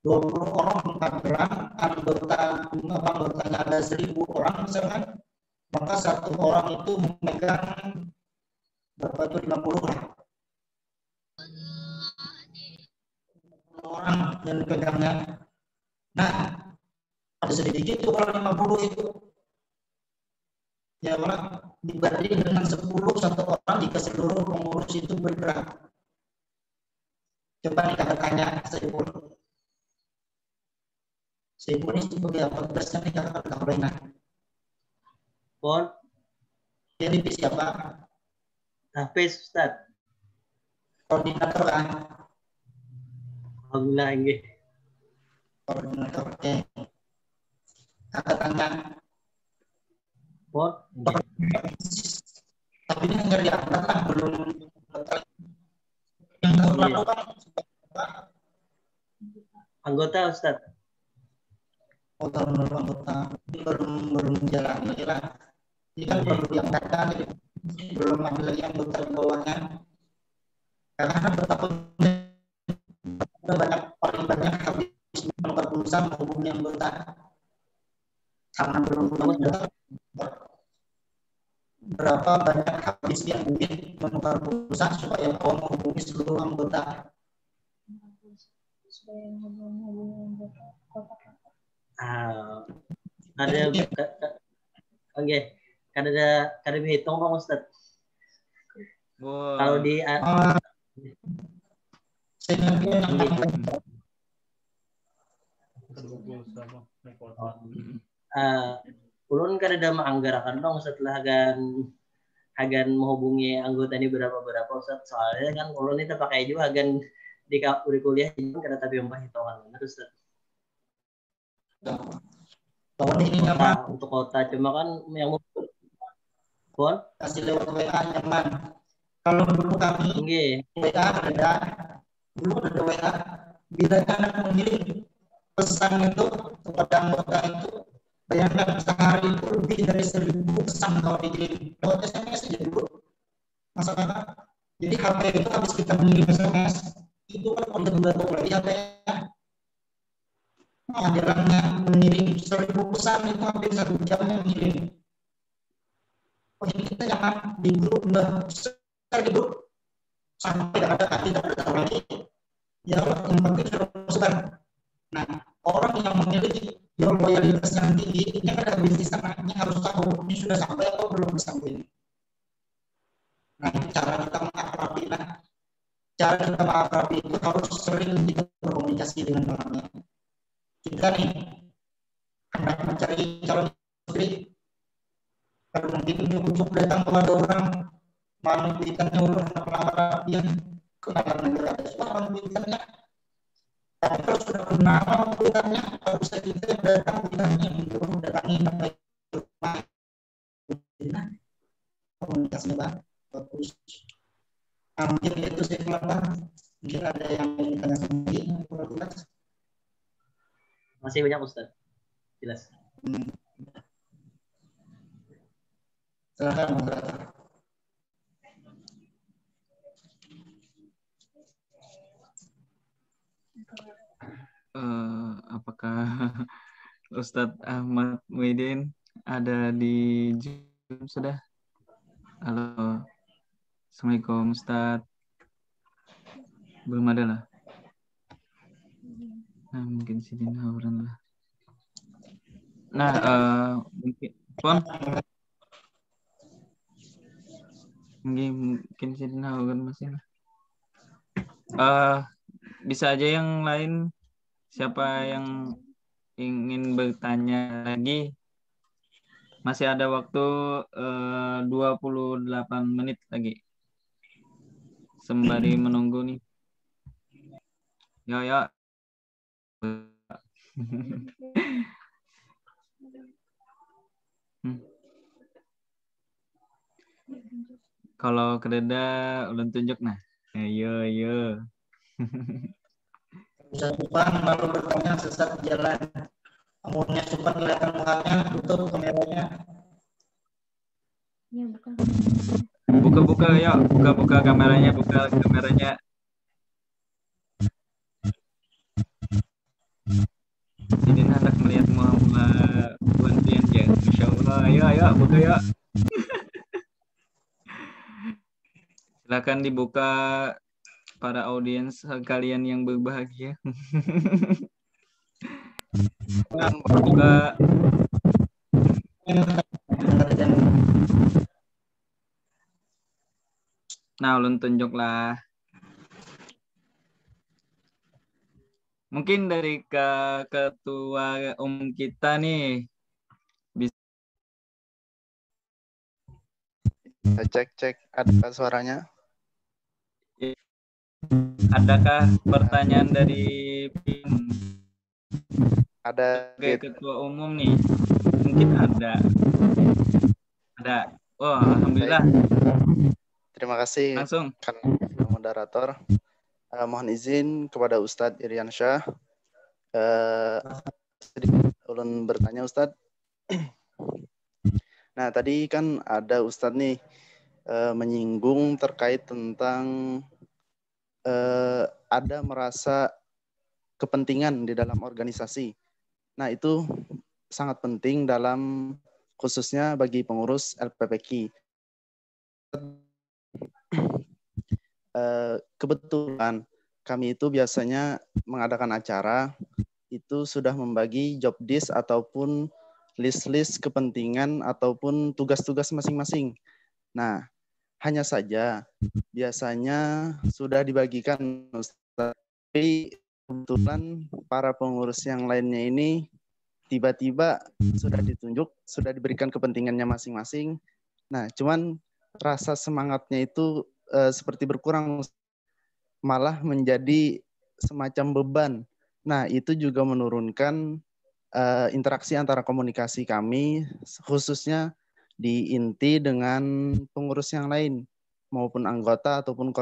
20 orang pengkaderan, anggotanya ada 1.000 orang misalkan. maka satu orang itu memegang berapa itu 50 lah. Orang yang dipegangnya. Nah, ada sedikit itu kalau 50 itu. Ya orang dibanding dengan 10 satu orang jika seluruh pengurus itu bergerak. Coba nih kakak tanya Saiful. Saiful ini sebagai apa tugasnya nih kakak Kabrina? Pon, Dia divisi siapa? Hafiz Ustaz. Koordinator kan? Alhamdulillah nggih. Koordinator. Oke. Kakak tanya. Pon, Tapi ini nggak diangkat kan belum. Yang tahun lalu kan anggota Ustaz. tahun lalu anggota belum menjalani lah. Ini kan perlu diangkatkan, belum ada lagi anggota di bawahnya. Karena betapa banyak, paling banyak habis menukar pulsa menghubungi anggota. Karena belum ada berapa banyak habis yang mungkin menukar pulsa supaya kau menghubungi seluruh anggota. Ada oke. Kada dihitung Bang Ustaz. Wow. Kalau di ulun kada ada menganggarakan dong setelah agan menghubungi anggota ini berapa Ustaz. Soalnya kan ulun itu pakai juga agan di kuliah ini kada tapi umpah hitungan benar Ustaz. Untuk kota cuma kan yang Pon kasih lewat WA nyaman. Kalau dulu kami WA ada, dulu ada WA. Bila anak mengirim pesan itu kepada anggota itu, bayangkan sehari itu lebih dari 1000 pesan kalau dikirim lewat SMS aja dulu. Masalah. Jadi HP itu habis kita mengirim SMS itu kan udah lagi HP-nya. Jalannya mengirim 1000 pesan itu hampir 1 jamnya mengirim. Oh, jadi kita jangan di grup udah di grup sampai tidak ada lagi. Ya yang penting sudah masukkan. Nah, orang yang memiliki loyalitas yang tinggi ini kan ada bisnis anaknya harus tahu ini sudah sampai atau belum sampai. Nah, ini cara kita mengakrabi. Nah, cara kita mengakrabi itu harus sering kita berkomunikasi dengan orangnya. Kita nih hendak mencari calon istri, kalau mungkin untuk datang kepada orang memberikan nyuruh pelamar yang kenalan negara suara memberikannya. Tapi kalau sudah kenal memberikannya, kalau bisa kita datang memberikannya untuk mendatangi rumah. Komunikasinya bagus. Mungkin itu sih pelan. Mungkin ada yang ingin tanya sendiri. masih banyak Ustaz. Jelas. Silakan moderator. Apakah Ustadz Ahmad Muhyiddin ada di Zoom sudah? Halo. Assalamualaikum Ustadz. Belum ada lah. Nah, mungkin si Dina orang lah. Nah, mungkin Pon. Mungkin si Dina orang masih lah. Bisa aja yang lain. Siapa yang ingin bertanya lagi? Masih ada waktu 28 menit lagi. Sembari menunggu nih. Ya. Kalau kereda ulun tunjuk nah. Ayo. Supan lalu bertanya sesat jalan. Umurnya Supan kelihatan mukanya, tutup kameranya. Buka ya, buka kameranya, buka kameranya. Ini hendak melihat Muhammad Buan Tian ya, Masya Allah. Ayo, buka yuk. Silakan dibuka para audiens kalian yang berbahagia. Buka. Nah, ulun tunjuklah. Mungkin dari ketua umum kita nih. Cek, ada suaranya? Adakah pertanyaan dari Ada ketua umum nih? Mungkin ada. Ada. Oh, alhamdulillah. Terima kasih. Langsung. Kan moderator. Mohon izin kepada Ustadz Iriansyah. Ulun bertanya Ustadz. Nah, tadi kan ada Ustadz nih menyinggung terkait tentang ada merasa kepentingan di dalam organisasi. Nah, itu sangat penting dalam khususnya bagi pengurus LPPQ. Kebetulan kami itu biasanya mengadakan acara itu sudah membagi job desk ataupun list-list kepentingan ataupun tugas-tugas masing-masing. Nah, hanya saja biasanya sudah dibagikan, tapi kebetulan para pengurus yang lainnya ini tiba-tiba sudah ditunjuk, sudah diberikan kepentingannya masing-masing. Nah, cuman rasa semangatnya itu seperti berkurang, malah menjadi semacam beban. Nah, itu juga menurunkan interaksi antara komunikasi kami, khususnya di inti dengan pengurus yang lain, maupun anggota ataupun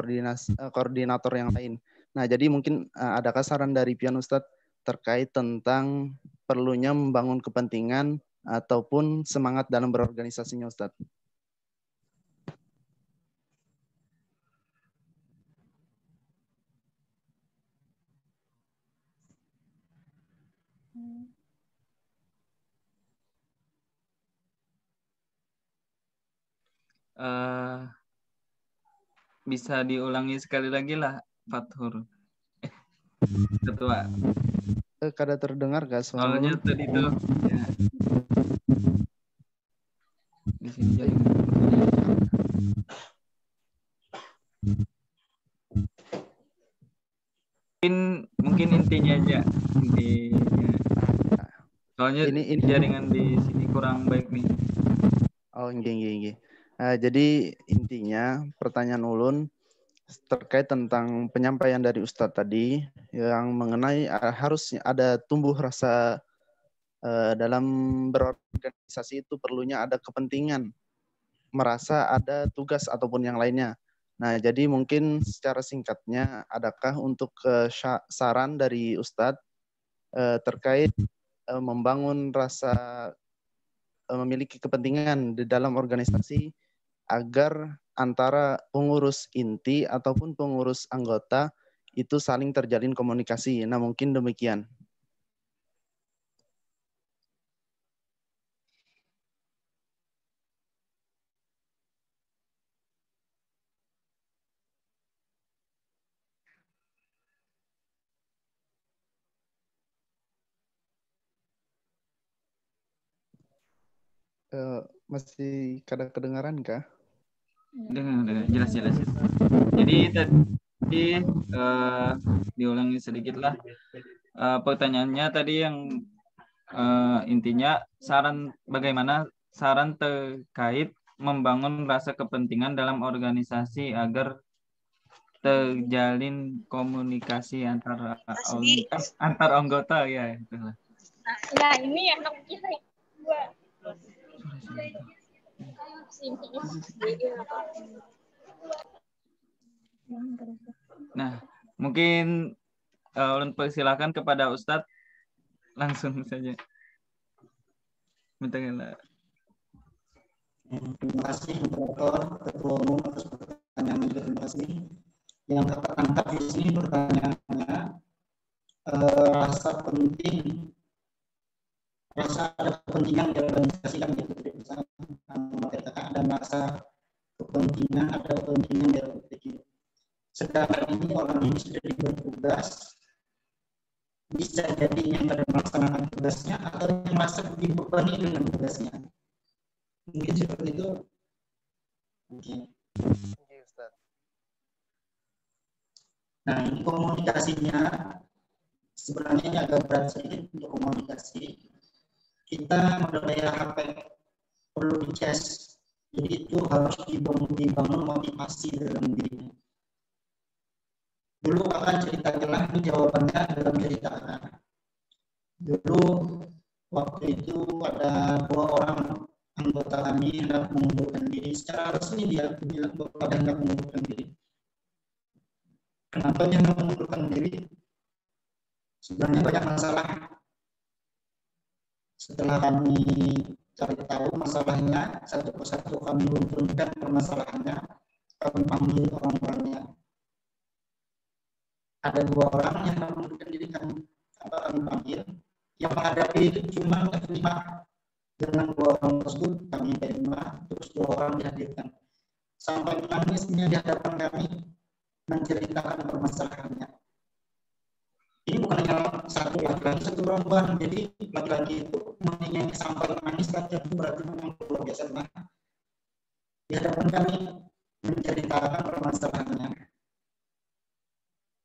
koordinator yang lain. Nah, jadi mungkin adakah saran dari Pian Ustadz terkait tentang perlunya membangun kepentingan ataupun semangat dalam berorganisasinya Ustadz? Bisa diulangi sekali lagi lah, Fathur. Ketua. Kada terdengar gak suara? Soalnya tadi tuh ya. Di sini jadi mungkin intinya aja. Soalnya ini jaringan di sini kurang baik nih. Oh, nggih. Jadi intinya pertanyaan ulun terkait tentang penyampaian dari Ustadz tadi yang mengenai harus ada tumbuh rasa dalam berorganisasi itu perlunya ada kepentingan, merasa ada tugas ataupun yang lainnya. Nah, jadi mungkin secara singkatnya adakah untuk saran dari Ustadz terkait membangun rasa memiliki kepentingan di dalam organisasi agar antara pengurus inti ataupun pengurus anggota itu saling terjalin komunikasi. Nah, mungkin demikian. Masih kada kedengaran kah? Dengar, jelas. Jadi tadi diulangi sedikit lah. Pertanyaannya tadi yang intinya bagaimana saran terkait membangun rasa kepentingan dalam organisasi agar terjalin komunikasi antar anggota ya itulah. Nah ini yang kita gua. Nah, mungkin ulun persilakan kepada Ustadz langsung saja. Terima kasih Dr. Ketua Umum atas pertanyaan yang terima kasih. Yang dapat angkat di sini pertanyaannya rasa ada kepentingan di organisasi kan gitu. kita merasa ada kepentingan dari PPQ. Sedangkan ini orang ini sudah diberi tugas, bisa jadi yang pada melaksanakan tugasnya atau yang merasa dibebani dengan tugasnya. Mungkin seperti itu. Oke. Nah, ini komunikasinya sebenarnya ini agak berat sedikit untuk komunikasi. Kita modalnya HP perlu dicas, jadi itu harus dibangun motivasi dalam dirinya. Dulu akan ceritakanlah ini jawabannya dalam cerita akan. Dulu waktu itu ada 2 orang anggota kami hendak mengundurkan diri. Secara resmi dia bilang bahwa hendak mengundurkan diri. Kenapa dia hendak mengundurkan diri? Sebenarnya banyak masalah. Setelah kami cari tahu masalahnya, satu persatu kami runtuhkan permasalahannya, kami panggil orang-orangnya. Ada 2 orang yang mengundurkan diri kami panggil. Yang menghadapi itu cuma 5. Dengan 2 orang tersebut kami terima, terus 2 orang dihadirkan. Sampai menangisnya di hadapan kami menceritakan permasalahannya. Ini bukan hanya satu laki-laki, satu perempuan. Jadi laki-laki itu menyanyi sampai menangis, itu berarti memang luar biasa. Nah, di hadapan kami menceritakan permasalahannya.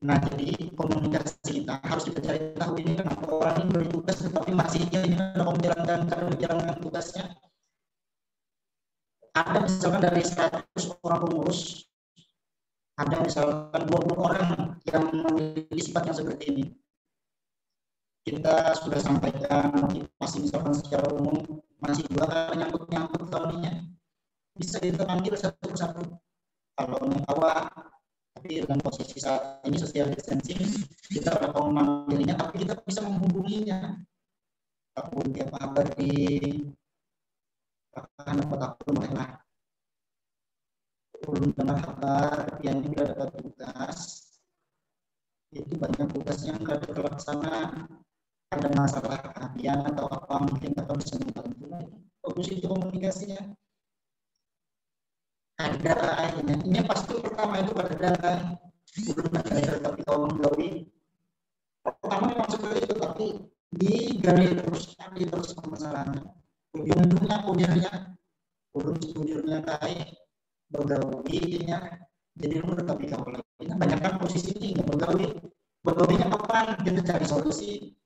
Nah, jadi komunikasi kita harus kita cari tahu ini kenapa orang ini bertugas tetapi masih ingin menjalankan tugasnya. Ada misalkan dari 100 orang pengurus, ada misalkan 20 orang yang memiliki sifat yang seperti ini. Kita sudah sampaikan masih misalkan secara umum masih juga nyangkut tahunnya. Bisa kita panggil satu persatu. Kalau nyawa tapi dalam posisi saat ini social distancing kita tidak mau memanggilnya, tapi kita bisa menghubunginya. Aku dia kabar di aku mana belum pernah kabar yang tidak dapat tugas, itu banyak tugas yang tidak terlaksana, ada masalah keahlian atau apa mungkin atau bisa membantu. Fokus itu komunikasinya. Ada akhirnya ini pasti pertama itu pada data belum ada tapi kalau menggawi pertama memang seperti itu, tapi digali terus permasalahannya. Ujungnya baik bergawinya jadi lu tapi kalau lagi banyak kan posisi ini nggak bergawinya kapan kita cari solusi.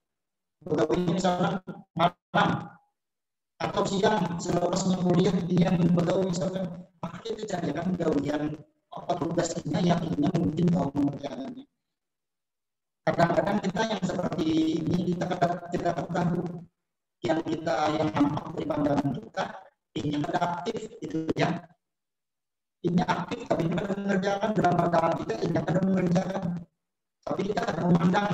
Bergawinya misalnya malam atau siang selepasnya kuliah dia bergawi misalkan, maka kita carikan gawian apa tugasnya yang mungkin tahu mengerjakannya. Kadang-kadang kita yang seperti ini kita ketahui yang nampak dari pandangan kita ini ada aktif itu ya, ini aktif tapi kita ada mengerjakan dalam pandangan kita ini ada mengerjakan, tapi kita ada memandang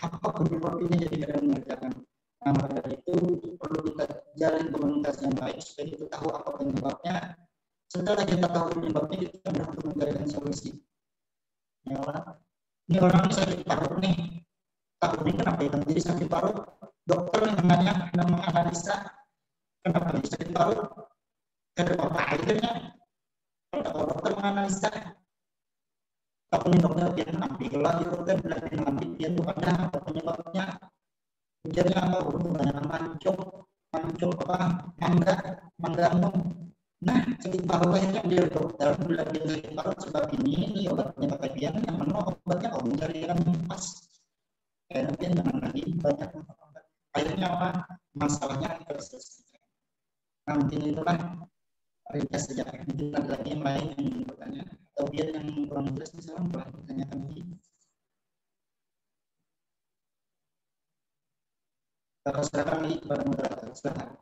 apa penyebabnya jadi ada mengerjakan. Nah, maka itu perlu kita jalin komunikasi yang baik supaya kita tahu apa penyebabnya. Setelah kita tahu penyebabnya, kita dapat mencarikan solusi. Ya, ini orang sakit paru nih. Tahu ini kenapa ya? Jadi sakit paru. Dokter yang menganalisa kenapa dia sakit paru. Kenapa akhirnya? Kalau dokter menganalisa, tapi dokter yang ambil lagi dokter bilang ambil dia tuh ada apa penyebabnya. Jadi apa hubungannya mancung apa mangga. Nah, sakit paru akhirnya dia dokter bilang dia sakit paru sebab ini obatnya pakai piano yang mana obatnya kamu cari yang pas. Dia jangan lagi banyak obat. Akhirnya apa masalahnya terselesaikan. Nah, mungkin itulah ringkas saja. Mungkin ada lagi yang lain yang bertanya atau dia yang kurang jelas misalnya boleh bertanyakan lagi. Kalau silakan lagi kepada moderator, silakan.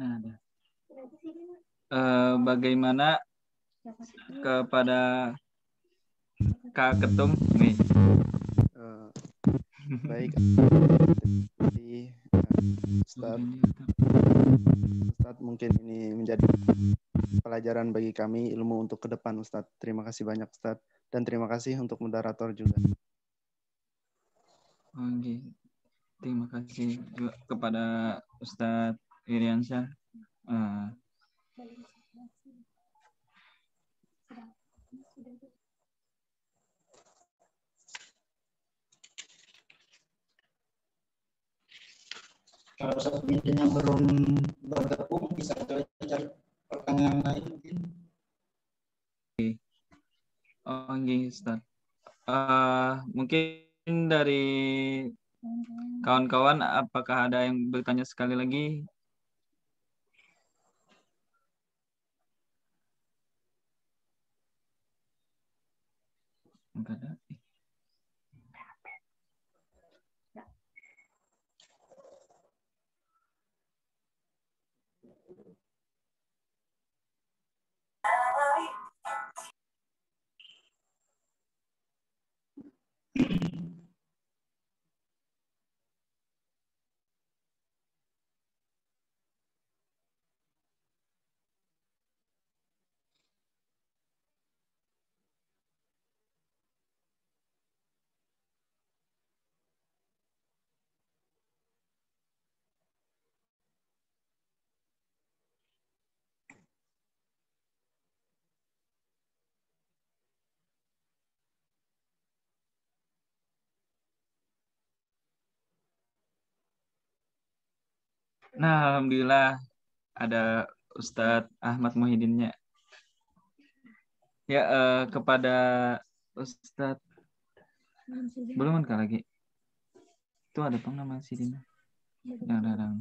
Nah, bagaimana kepada Kak Ketum nih? Baik, Ustadz, mungkin ini menjadi pelajaran bagi kami, ilmu untuk ke depan, Ustadz. Terima kasih banyak, Ustadz, dan terima kasih untuk moderator juga. Oke. Terima kasih juga kepada Ustadz Iriansyah. Kalau satu meetingnya belum bergabung, bisa cari pertanyaan lain mungkin. Oke, Ustadz. Mungkin dari kawan-kawan, apakah ada yang bertanya sekali lagi? Enggak ada. Nah, alhamdulillah ada Ustadz Ahmad Muhyiddinnya. Ya, kepada Ustadz belum kan lagi. Itu ada apa nama Sidina? Yang ada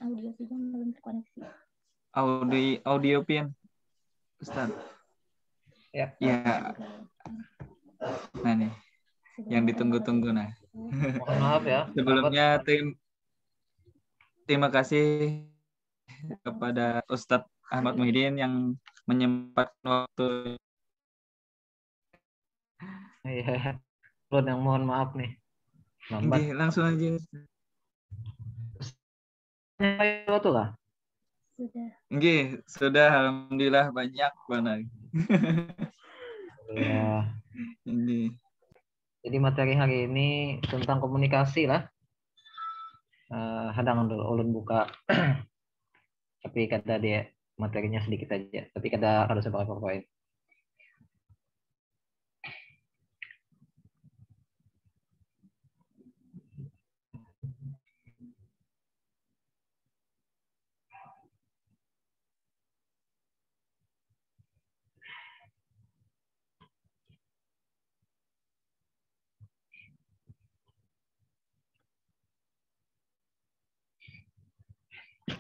Audio sidang belum terkoneksi. Audio pian, Ustadz. Ya. Ya. Nah nih, yang ditunggu-tunggu nah. Mohon maaf ya. Sebelumnya terima kasih kepada Ustadz Ahmad Muhyiddin yang menyempatkan waktu. Iya. Belum yang mohon maaf nih. Lambat. Langsung aja. Waktu kah? Sudah. Alhamdulillah banyak banget. Ya. Jadi materi hari ini tentang komunikasi lah. Hadang dulu, ulun buka. Tapi kata dia materinya sedikit aja. Tapi kata harus beberapa poin.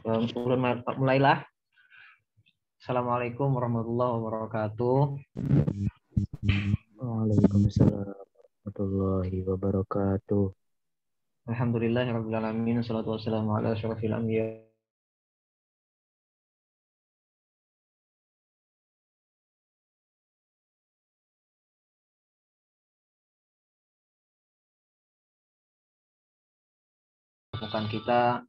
Ulun mulailah. Assalamualaikum warahmatullahi wabarakatuh. Waalaikumsalam warahmatullahi wabarakatuh. Alhamdulillahirabbil alamin, wassalatu wassalamu ala asyrofil anbiya. Bukan kita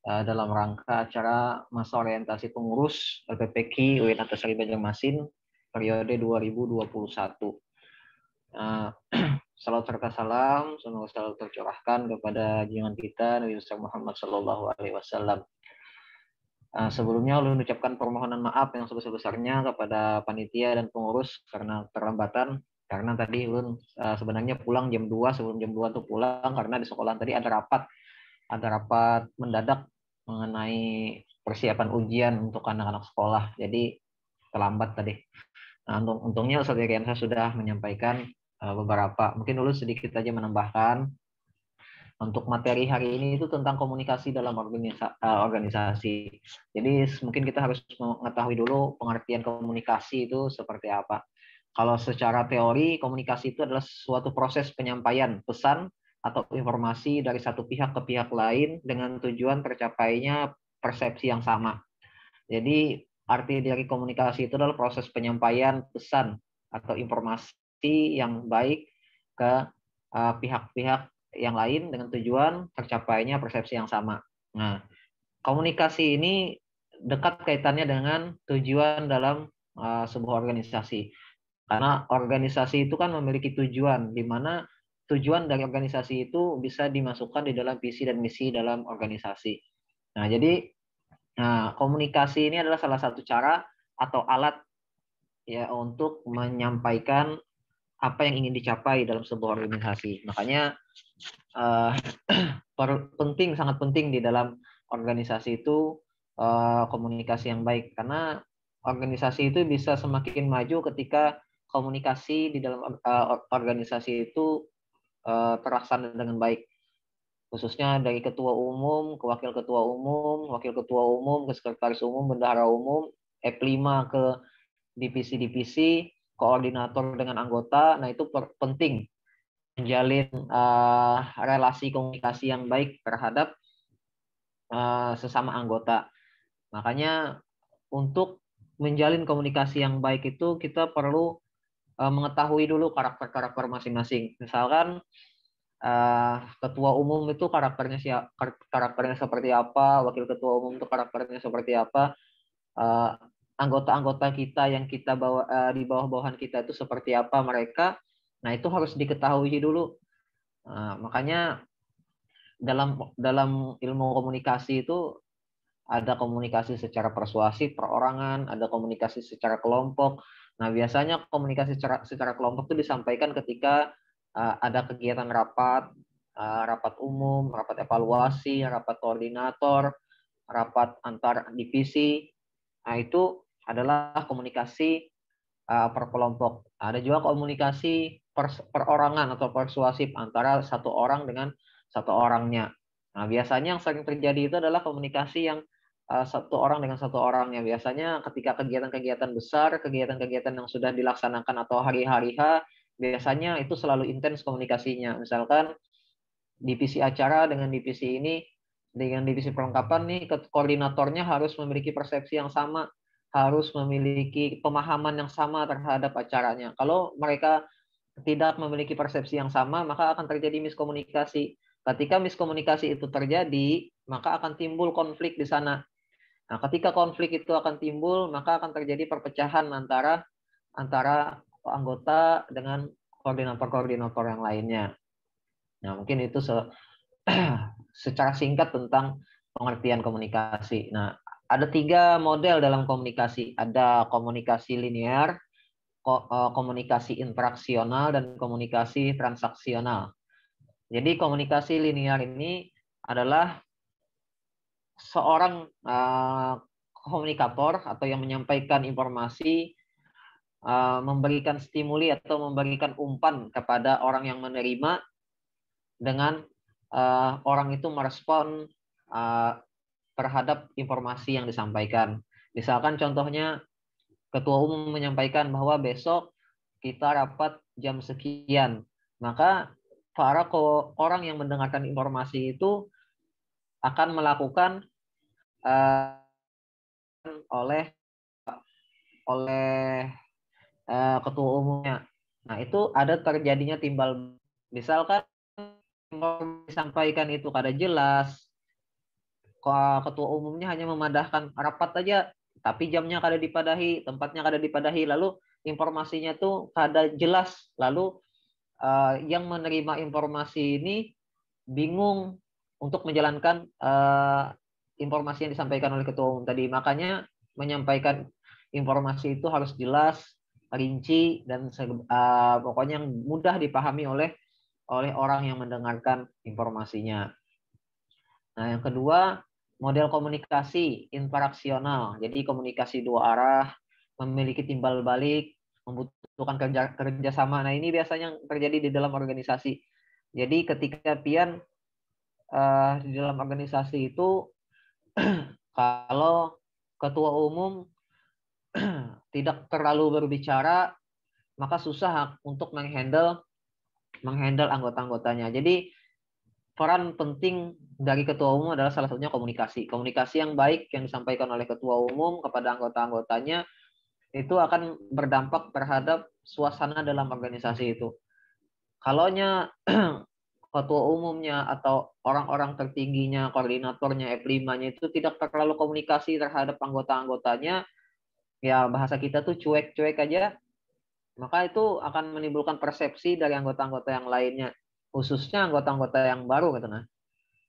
dalam rangka acara masa orientasi pengurus LPPK UIN Antasari Banjarmasin periode 2021. Salam serta salam semoga selalu tercurahkan kepada junjungan kita Nabi Muhammad SAW. Sebelumnya ulun ucapkan permohonan maaf yang sebesar-besarnya kepada panitia dan pengurus karena terlambatan. Karena tadi ulun sebenarnya pulang jam 2, sebelum jam 2 tuh pulang karena di sekolah tadi ada rapat mendadak mengenai persiapan ujian untuk anak-anak sekolah. Jadi terlambat tadi. Nah, untungnya Ustaz Iriansyah sudah menyampaikan beberapa. Mungkin dulu sedikit saja menambahkan. Untuk materi hari ini itu tentang komunikasi dalam organisasi. Jadi mungkin kita harus mengetahui dulu pengertian komunikasi itu seperti apa. Kalau secara teori, komunikasi itu adalah suatu proses penyampaian pesan atau informasi dari satu pihak ke pihak lain dengan tujuan tercapainya persepsi yang sama. Jadi arti dari komunikasi itu adalah proses penyampaian pesan atau informasi yang baik ke pihak-pihak yang lain dengan tujuan tercapainya persepsi yang sama. Nah, komunikasi ini dekat kaitannya dengan tujuan dalam sebuah organisasi. Karena organisasi itu kan memiliki tujuan, di mana tujuan dari organisasi itu bisa dimasukkan di dalam visi dan misi dalam organisasi. Nah, jadi komunikasi ini adalah salah satu cara atau alat ya untuk menyampaikan apa yang ingin dicapai dalam sebuah organisasi. Makanya sangat penting di dalam organisasi itu komunikasi yang baik, karena organisasi itu bisa semakin maju ketika komunikasi di dalam organisasi itu terlaksana dengan baik, khususnya dari ketua umum ke wakil ketua umum, wakil ketua umum ke sekretaris umum, bendahara umum, F5 ke divisi-divisi, koordinator dengan anggota. Nah, itu penting menjalin relasi komunikasi yang baik terhadap sesama anggota. Makanya untuk menjalin komunikasi yang baik itu kita perlu mengetahui dulu karakter-karakter masing-masing. Misalkan ketua umum itu karakternya seperti apa, wakil ketua umum itu karakternya seperti apa, anggota-anggota kita yang kita bawa di bawah-bawahan kita itu seperti apa mereka. Nah, itu harus diketahui dulu. Makanya dalam ilmu komunikasi itu ada komunikasi secara persuasif, perorangan, ada komunikasi secara kelompok. Nah, biasanya komunikasi secara kelompok itu disampaikan ketika ada kegiatan rapat umum, rapat evaluasi, rapat koordinator, rapat antar divisi. Nah, itu adalah komunikasi per kelompok. Ada juga komunikasi perorangan atau persuasif antara satu orang dengan satu orangnya. Nah, biasanya yang sering terjadi itu adalah komunikasi yang satu orang dengan satu orangnya. Biasanya ketika kegiatan-kegiatan besar, kegiatan-kegiatan yang sudah dilaksanakan atau hari-hari H, biasanya itu selalu intens komunikasinya. Misalkan divisi acara dengan divisi ini, dengan divisi perlengkapan nih, koordinatornya harus memiliki persepsi yang sama, harus memiliki pemahaman yang sama terhadap acaranya. Kalau mereka tidak memiliki persepsi yang sama, maka akan terjadi miskomunikasi. Ketika miskomunikasi itu terjadi, maka akan timbul konflik di sana. Nah, ketika konflik itu akan timbul, maka akan terjadi perpecahan antara anggota dengan koordinator-koordinator yang lainnya. Nah, mungkin itu secara singkat tentang pengertian komunikasi. Nah, ada 3 model dalam komunikasi. Ada komunikasi linear, komunikasi interaksional, dan komunikasi transaksional. Jadi komunikasi linear ini adalah seorang komunikator atau yang menyampaikan informasi, memberikan stimuli atau memberikan umpan kepada orang yang menerima dengan orang itu merespon terhadap informasi yang disampaikan. Misalkan contohnya ketua umum menyampaikan bahwa besok kita rapat jam sekian, maka para orang yang mendengarkan informasi itu akan melakukan oleh ketua umumnya. Nah, itu ada terjadinya timbal. Misalkan disampaikan itu kada jelas, ketua umumnya hanya memadahkan rapat aja, tapi jamnya kada dipadahi, tempatnya kada dipadahi, lalu informasinya tuh kada jelas, lalu yang menerima informasi ini bingung untuk menjalankan informasi yang disampaikan oleh ketua umum tadi. Makanya menyampaikan informasi itu harus jelas, rinci, dan pokoknya yang mudah dipahami oleh orang yang mendengarkan informasinya. Nah, yang kedua, model komunikasi interaksional. Jadi komunikasi 2 arah, memiliki timbal balik, membutuhkan kerjasama. Nah, ini biasanya terjadi di dalam organisasi. Jadi ketika pian di dalam organisasi itu kalau ketua umum tidak terlalu berbicara, maka susah untuk menghandle anggota-anggotanya. Jadi peran penting dari ketua umum adalah salah satunya komunikasi. Komunikasi yang baik yang disampaikan oleh ketua umum kepada anggota-anggotanya itu akan berdampak terhadap suasana dalam organisasi itu. Kalaunya ketua umumnya atau orang-orang tertingginya, koordinatornya, F5-nya itu tidak terlalu komunikasi terhadap anggota-anggotanya, ya bahasa kita tuh cuek-cuek aja, maka itu akan menimbulkan persepsi dari anggota-anggota yang lainnya. khususnya anggota-anggota yang baru gitu. Nah,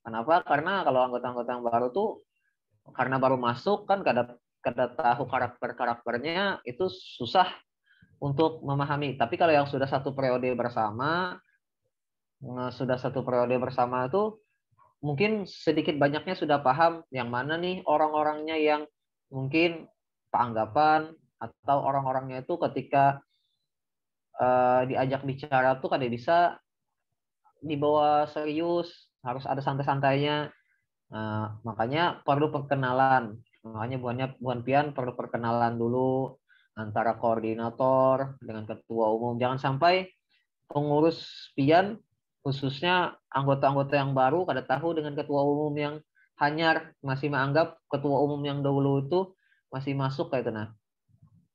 kenapa? Karena kalau anggota-anggota yang baru tuh karena baru masuk kan kada tahu karakternya itu susah untuk memahami. Tapi kalau yang sudah satu periode bersama itu mungkin sedikit banyaknya sudah paham yang mana nih orang-orangnya yang mungkin peranggapan atau orang-orangnya itu ketika diajak bicara tuh kada bisa dibawa serius, harus ada santai-santainya. Nah, makanya perlu perkenalan. Makanya Buan Pian perlu perkenalan dulu antara koordinator dengan ketua umum. Jangan sampai pengurus Pian, khususnya anggota-anggota yang baru, kada tahu dengan ketua umum yang hanyar, masih menganggap ketua umum yang dahulu itu masih masuk kayak itu. Nah,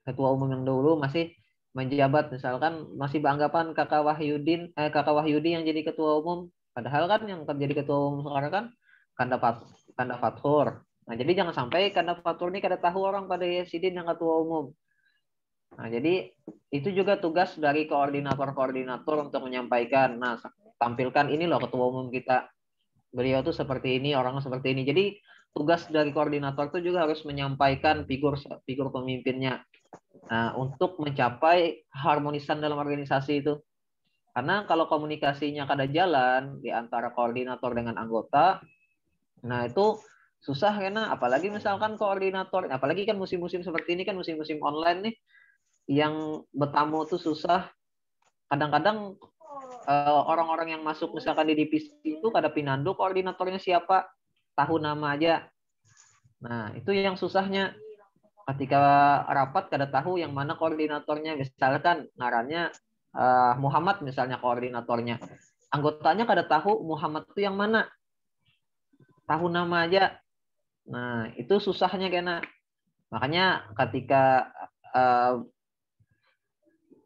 ketua umum yang dahulu masih menjabat, misalkan masih beranggapan Kakak Wahyudi yang jadi ketua umum, padahal kan yang terjadi ketua umum sekarang kan Kanda Fathur. Nah, jadi jangan sampai Kanda Fathur ini kada tahu orang pada Sidin yang ketua umum. Nah, jadi itu juga tugas dari koordinator-koordinator untuk menyampaikan, nah, tampilkan ini loh ketua umum kita. Beliau tuh seperti ini, orangnya seperti ini. Jadi tugas dari koordinator itu juga harus menyampaikan figur pemimpinnya. Nah, untuk mencapai harmonisan dalam organisasi itu. Karena kalau komunikasinya kada jalan di antara koordinator dengan anggota, nah itu susah karena apalagi misalkan koordinator, apalagi kan musim-musim seperti ini kan musim-musim online nih, yang bertamu tuh susah. Kadang-kadang orang-orang yang masuk misalkan di divisi itu kada pinandu koordinatornya siapa, tahu nama aja. Nah, itu yang susahnya. Ketika rapat kada tahu yang mana koordinatornya, misalkan ngarannya Muhammad misalnya koordinatornya, anggotanya kada tahu Muhammad itu yang mana, tahu nama aja. Nah, itu susahnya kena. Makanya ketika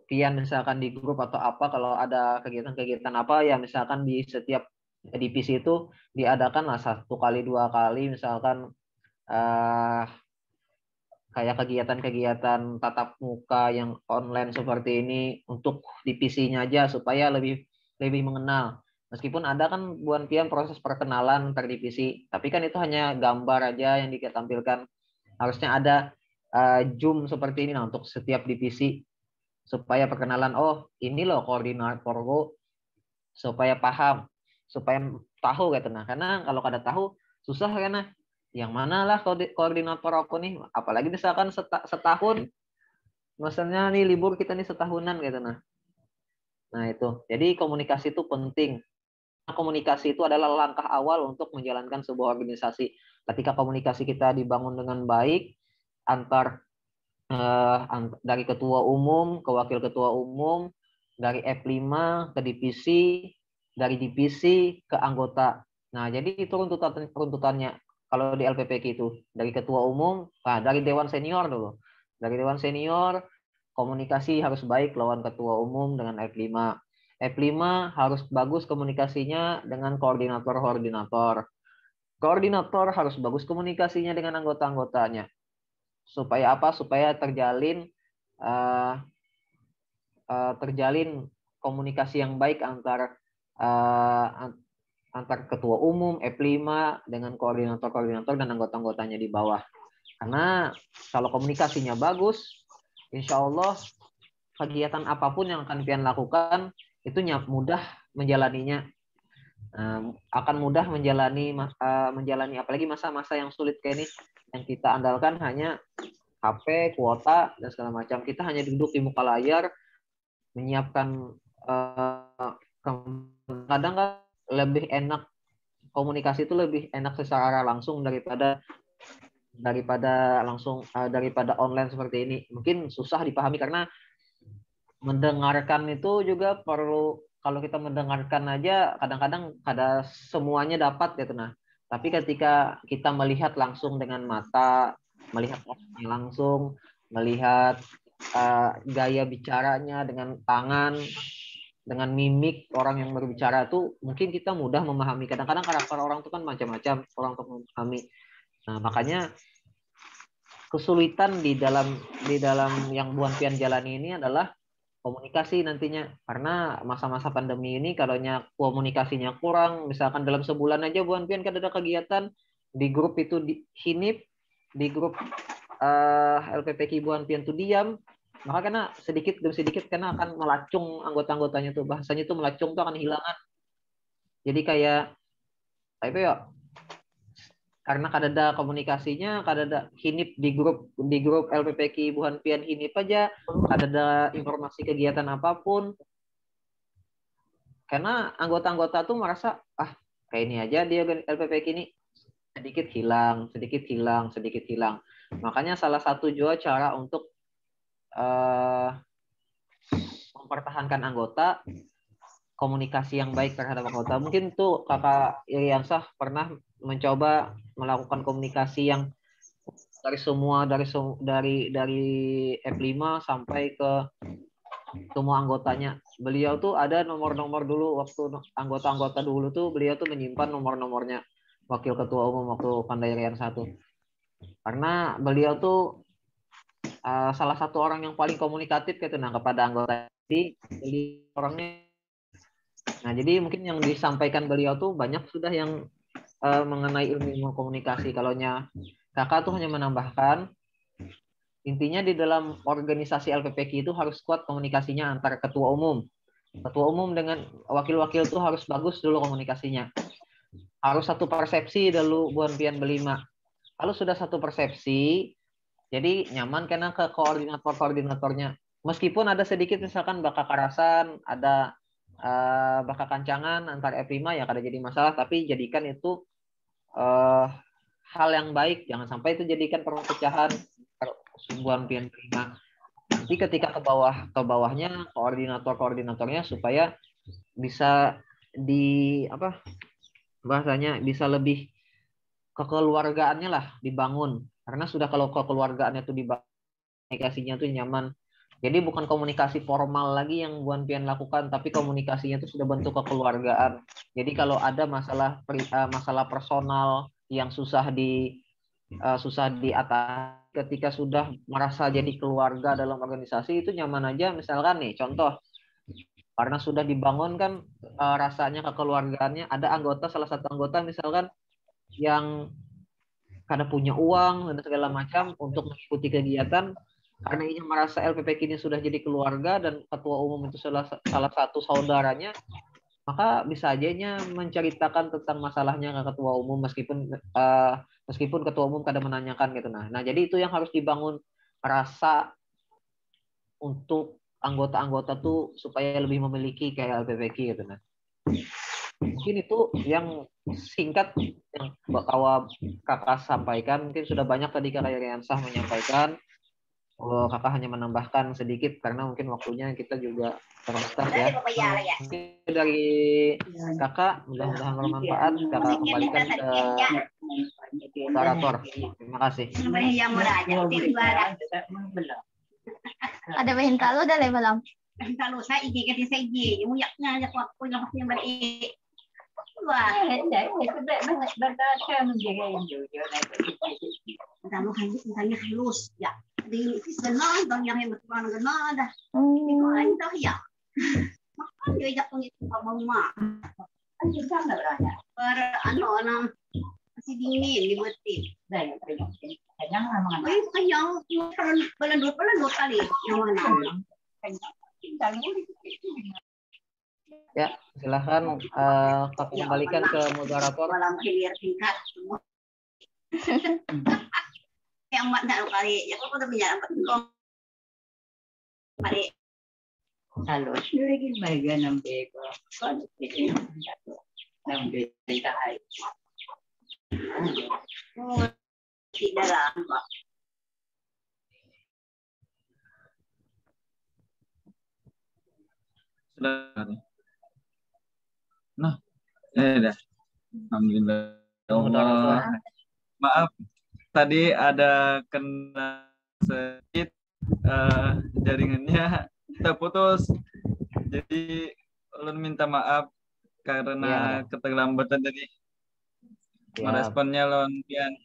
Pian misalkan di grup atau apa, kalau ada kegiatan-kegiatan apa ya, misalkan di setiap divisi itu diadakan lah 1 kali 2 kali misalkan kayak kegiatan-kegiatan tatap muka yang online seperti ini untuk divisinya aja supaya lebih mengenal. Meskipun ada kan Buan Pian proses perkenalan antar divisi, tapi kan itu hanya gambar aja yang ditampilkan. Harusnya ada Zoom seperti ini nah, untuk setiap divisi supaya perkenalan, oh ini loh koordinator, supaya paham, supaya tahu gitu. Nah, karena kalau kada tahu susah karena yang mana lah koordinator aku nih, apalagi misalkan setahun, maksudnya nih libur kita nih setahunan gitu. Nah itu, jadi komunikasi itu penting. Komunikasi itu adalah langkah awal untuk menjalankan sebuah organisasi. Ketika komunikasi kita dibangun dengan baik antar dari ketua umum ke wakil ketua umum, dari F5 ke divisi, dari divisi ke anggota. Nah, jadi itu runtutannya. Kalau di LPPK itu dari ketua umum, nah dari dewan senior dulu. Dari dewan senior komunikasi harus baik lawan ketua umum dengan F5. F5 harus bagus komunikasinya dengan koordinator. Koordinator harus bagus komunikasinya dengan anggota-anggotanya. Supaya apa? Supaya terjalin komunikasi yang baik antar ketua umum, F5 dengan koordinator dan anggota-anggotanya di bawah. Karena kalau komunikasinya bagus, insya Allah kegiatan apapun yang akan Pian lakukan itu mudah menjalaninya. Akan mudah menjalani apalagi masa-masa yang sulit kayak ini, yang kita andalkan hanya HP, kuota, dan segala macam. Kita hanya duduk di muka layar, menyiapkan kadang kan lebih enak, komunikasi itu lebih enak secara langsung daripada online seperti ini. Mungkin susah dipahami karena mendengarkan itu juga perlu, kalau kita mendengarkan aja kadang-kadang kada semuanya dapat gitu. Nah, tapi ketika kita melihat langsung dengan mata, melihat langsung, melihat gaya bicaranya dengan tangan, dengan mimik orang yang berbicara itu, mungkin kita mudah memahami. Kadang-kadang karakter orang itu kan macam-macam orang untuk memahami. Nah, makanya kesulitan di dalam yang Buan Pian jalani ini adalah komunikasi nantinya, karena masa-masa pandemi ini kalau komunikasinya kurang, misalkan dalam sebulan aja Buan Pian kan ada kegiatan di grup itu di HINIP, di grup LPPK Buan Pian tuh diam, maka karena sedikit demi sedikit karena akan melacung anggota-anggotanya tuh, bahasanya tuh melacung tuh akan hilangan. Jadi kayak itu ya, karena kadada komunikasinya, kadada HINIP di grup LPPK Buan Pian HINIP aja, kadada informasi kegiatan apapun. Karena anggota-anggota tuh merasa kayak ini aja dia LPPK ini sedikit hilang. Makanya salah satu juga cara untuk mempertahankan anggota, komunikasi yang baik terhadap anggota. Mungkin tuh Kakak Iriansah pernah mencoba melakukan komunikasi yang dari F5 sampai ke semua anggotanya. Beliau tuh ada nomor-nomor dulu, waktu anggota-anggota dulu tuh beliau tuh menyimpan nomor-nomornya wakil ketua umum waktu Pandai Iriansah tuh. Karena beliau tuh salah satu orang yang paling komunikatif gitu kepada anggota. Jadi orangnya. Nah, jadi mungkin yang disampaikan beliau tuh banyak sudah yang mengenai ilmu komunikasi. Kalau Kakak tuh hanya menambahkan, intinya di dalam organisasi LPPK itu harus kuat komunikasinya antar ketua umum. Ketua umum dengan wakil-wakil tuh harus bagus dulu komunikasinya. Harus satu persepsi dulu Buan Pian berlima. Kalau sudah satu persepsi, jadi nyaman karena ke koordinatornya. Meskipun ada sedikit misalkan bakal karasan, ada bakal kancangan antar F5 ya kada jadi masalah, tapi jadikan itu hal yang baik, jangan sampai itu jadikan perpecahan Buan Pian terima. Nanti ketika ke bawahnya koordinatornya supaya bisa bahasanya bisa lebih kekeluargaannya lah dibangun, karena sudah kalau kekeluargaannya tuh dibangun, komunikasinya tuh nyaman. Jadi bukan komunikasi formal lagi yang Buan Pian lakukan, tapi komunikasinya itu sudah bentuk kekeluargaan. Jadi kalau ada masalah personal yang susah diatasi, ketika sudah merasa jadi keluarga dalam organisasi itu nyaman aja. Misalkan nih contoh, karena sudah dibangun kan rasanya kekeluargaannya, ada salah satu anggota misalkan yang kada punya uang dan segala macam untuk mengikuti kegiatan, karena ia merasa LPPK ini sudah jadi keluarga dan ketua umum itu salah satu saudaranya, maka bisa ajanya menceritakan tentang masalahnya ke ketua umum meskipun ketua umum kada menanyakan gitu. Nah jadi itu yang harus dibangun, rasa untuk anggota-anggota tuh supaya lebih memiliki kayak LPPK gitu. Nah mungkin itu yang singkat yang Kakak sampaikan. Mungkin sudah banyak tadi Kakak Iriansah menyampaikan. Kakak hanya menambahkan sedikit karena mungkin waktunya kita juga terbatas ya. Dari Kakak mudah-mudahan bermanfaat. Kakak kembalikan ke moderator. Terima kasih. Ada bahintalo dah level lam. Kalau saya IG kan saya IG, muyaknya aja waktu yang masih balik. Wah, hendak itu banget berbaca menjaga yang jujur. Kalau hanya halus ya. Di sana dong yang bertuan gana dah. Itu aja ya. Makan dia jak punya mama. Aja kan berada. Anak masih dingin dibuatin. Dah yang terjadi. Kenyang memang. Kenyang. Bulan dua kali yang mana. Ya, silahkan kembalikan ke moderator. Yang mana kali? Ya kok udah bicara kali. Halo, sudah lagi bagian nampak kan itu nampak tahay. Oh, tidak lama. Nah, dah. Alhamdulillah. Maaf, tadi ada kena sedikit jaringannya terputus. Jadi ulun minta maaf karena keterlambatan tadi. Meresponnya Lon Pian.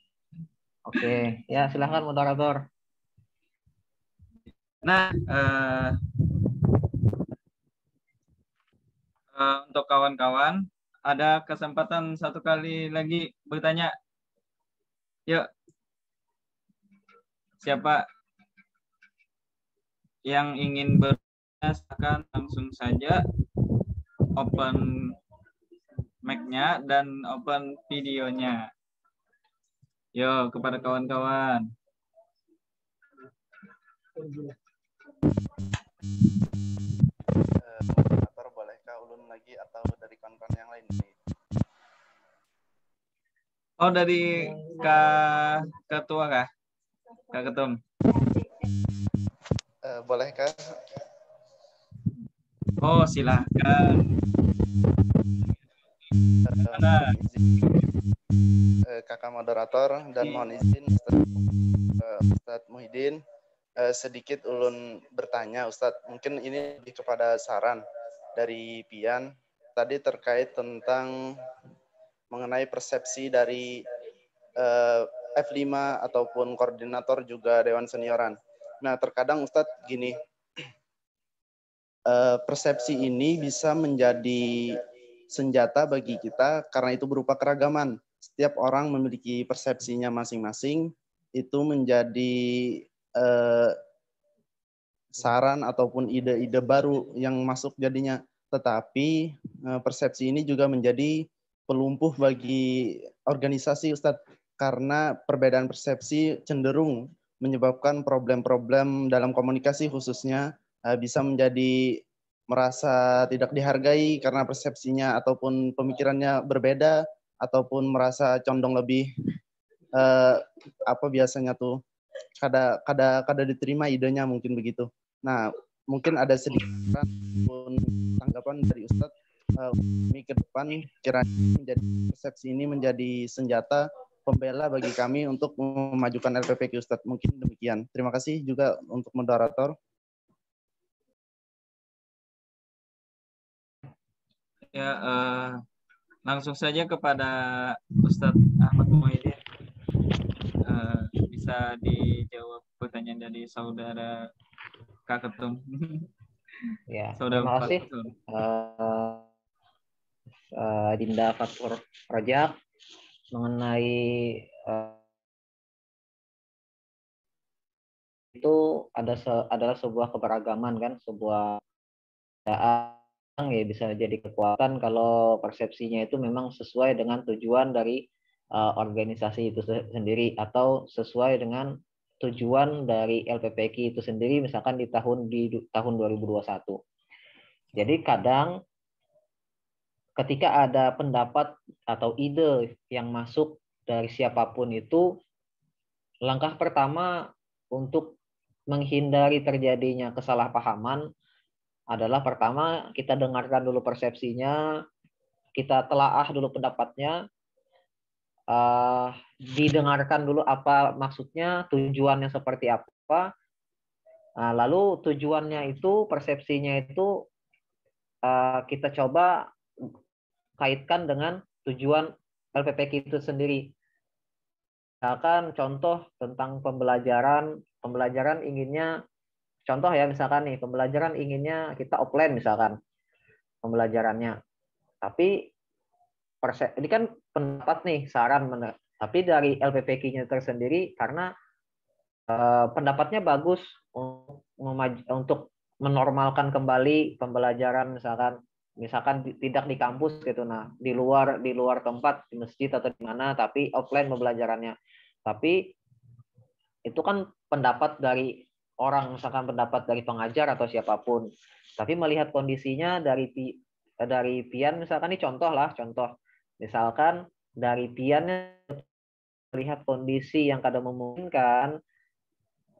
Oke, ya silahkan moderator. Nah, Untuk kawan-kawan, ada kesempatan satu kali lagi bertanya. Yuk, siapa yang ingin bertanya, silakan langsung saja open mic-nya dan open videonya. Yuk, kepada kawan-kawan. Moderator, bolehkah ulun lagi atau dari kawan-kawan yang lain? Oh, dari Kak Ketua kah? Kak Ketum. Bolehkah? Oh, silahkan. Kakak moderator dan mohon izin Ustadz Muhyiddin, sedikit ulun bertanya Ustadz, mungkin ini lebih kepada saran dari Pian tadi terkait tentang mengenai persepsi dari F5 ataupun koordinator juga Dewan Senioran. Nah, terkadang Ustadz gini, persepsi ini bisa menjadi senjata bagi kita karena itu berupa keragaman. Setiap orang memiliki persepsinya masing-masing, itu menjadi saran ataupun ide-ide baru yang masuk jadinya. Tetapi persepsi ini juga menjadi pelumpuh bagi organisasi, Ustadz, karena perbedaan persepsi cenderung menyebabkan problem-problem dalam komunikasi, khususnya bisa menjadi merasa tidak dihargai karena persepsinya ataupun pemikirannya berbeda, ataupun merasa condong lebih apa biasanya tuh kada diterima idenya, mungkin begitu. Nah, mungkin ada sedikit tanggapan dari Ustadz kami ke depan, kiranya menjadi persepsi ini menjadi senjata pembela bagi kami untuk memajukan LPPQ, Ustadz. Mungkin demikian. Terima kasih juga untuk moderator. Ya, langsung saja kepada Ustadz Ahmad Muhyiddin. Bisa dijawab pertanyaan dari saudara Kak Ketum. Ya, Saudara terima kasih Dinda Fatur Rajak mengenai itu adalah sebuah keberagaman kan, sebuah yang ya bisa jadi kekuatan kalau persepsinya itu memang sesuai dengan tujuan dari organisasi itu sendiri atau sesuai dengan tujuan dari LPPQ itu sendiri, misalkan di tahun 2021. Jadi kadang ketika ada pendapat atau ide yang masuk dari siapapun itu, langkah pertama untuk menghindari terjadinya kesalahpahaman adalah pertama kita dengarkan dulu persepsinya, kita telaah dulu pendapatnya, didengarkan dulu apa maksudnya, tujuannya seperti apa. Nah, lalu tujuannya itu, persepsinya itu kita coba kaitkan dengan tujuan LPPQ itu sendiri. Misalkan contoh tentang pembelajaran inginnya, contoh ya misalkan nih, pembelajaran inginnya kita offline misalkan pembelajarannya. Tapi ini kan pendapat nih, saran, tapi dari LPPQ-nya tersendiri karena pendapatnya bagus untuk menormalkan kembali pembelajaran, misalkan tidak di kampus gitu, nah di luar tempat, di masjid atau di mana, tapi offline pembelajarannya. Tapi itu kan pendapat dari orang, misalkan pendapat dari pengajar atau siapapun. Tapi melihat kondisinya dari Pian misalkan, ini contoh, misalkan dari Pian melihat kondisi yang kadang memungkinkan,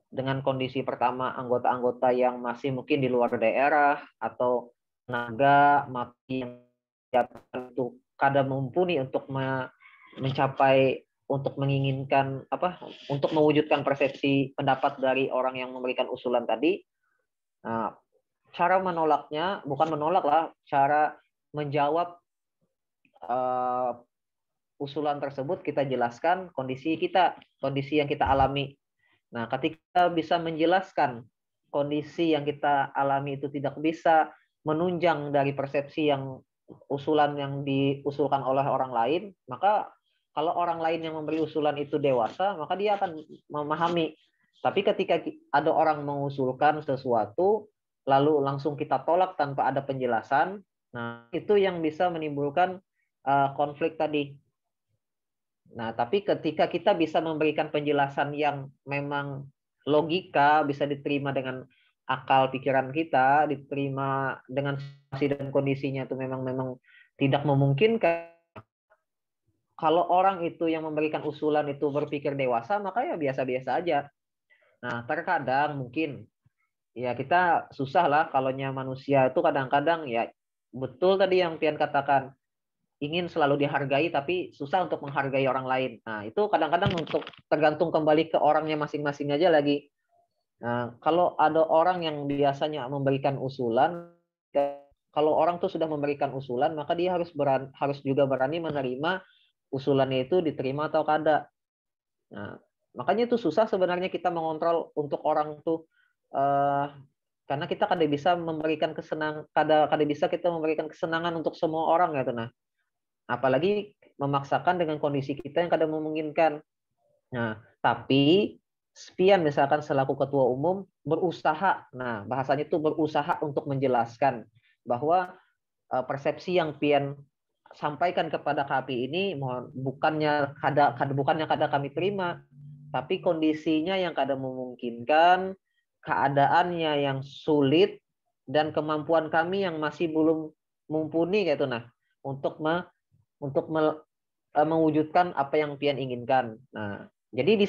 dengan kondisi pertama anggota-anggota yang masih mungkin di luar daerah atau tenaga mati yang itu kadang mumpuni untuk mencapai, untuk menginginkan untuk mewujudkan persepsi pendapat dari orang yang memberikan usulan tadi. Nah, cara menolaknya bukan menolak lah, cara menjawab usulan tersebut kita jelaskan kondisi yang kita alami. Nah, ketika bisa menjelaskan kondisi yang kita alami itu tidak bisa menunjang dari persepsi yang usulan yang diusulkan oleh orang lain, maka kalau orang lain yang memberi usulan itu dewasa, maka dia akan memahami. Tapi ketika ada orang mengusulkan sesuatu, lalu langsung kita tolak tanpa ada penjelasan, nah itu yang bisa menimbulkan konflik tadi. Nah, tapi ketika kita bisa memberikan penjelasan yang memang logika, bisa diterima dengan akal pikiran kita, diterima dengan situasi dan kondisinya itu memang tidak memungkinkan. Kalau orang itu yang memberikan usulan itu berpikir dewasa, maka ya biasa-biasa aja. Nah, terkadang mungkin ya kita susah lah kalaunya manusia itu kadang-kadang ya betul tadi yang Pian katakan, ingin selalu dihargai tapi susah untuk menghargai orang lain. Nah, itu kadang-kadang untuk tergantung kembali ke orangnya masing-masing aja lagi. Nah, kalau ada orang yang biasanya memberikan usulan, kalau orang tuh sudah memberikan usulan, maka dia harus juga berani menerima usulannya itu diterima atau kada. Nah, makanya itu susah sebenarnya kita mengontrol untuk orang tuh karena kita kada bisa memberikan kada bisa kita memberikan kesenangan untuk semua orang gitu. Nah, apalagi memaksakan dengan kondisi kita yang kada memungkinkan. Nah, tapi Pian misalkan selaku ketua umum berusaha, nah bahasanya itu berusaha untuk menjelaskan bahwa persepsi yang Pian sampaikan kepada KAPI ini bukannya kada kami terima, tapi kondisinya yang kada memungkinkan, keadaannya yang sulit, dan kemampuan kami yang masih belum mumpuni gitu nah untuk mewujudkan apa yang Pian inginkan. Nah, jadi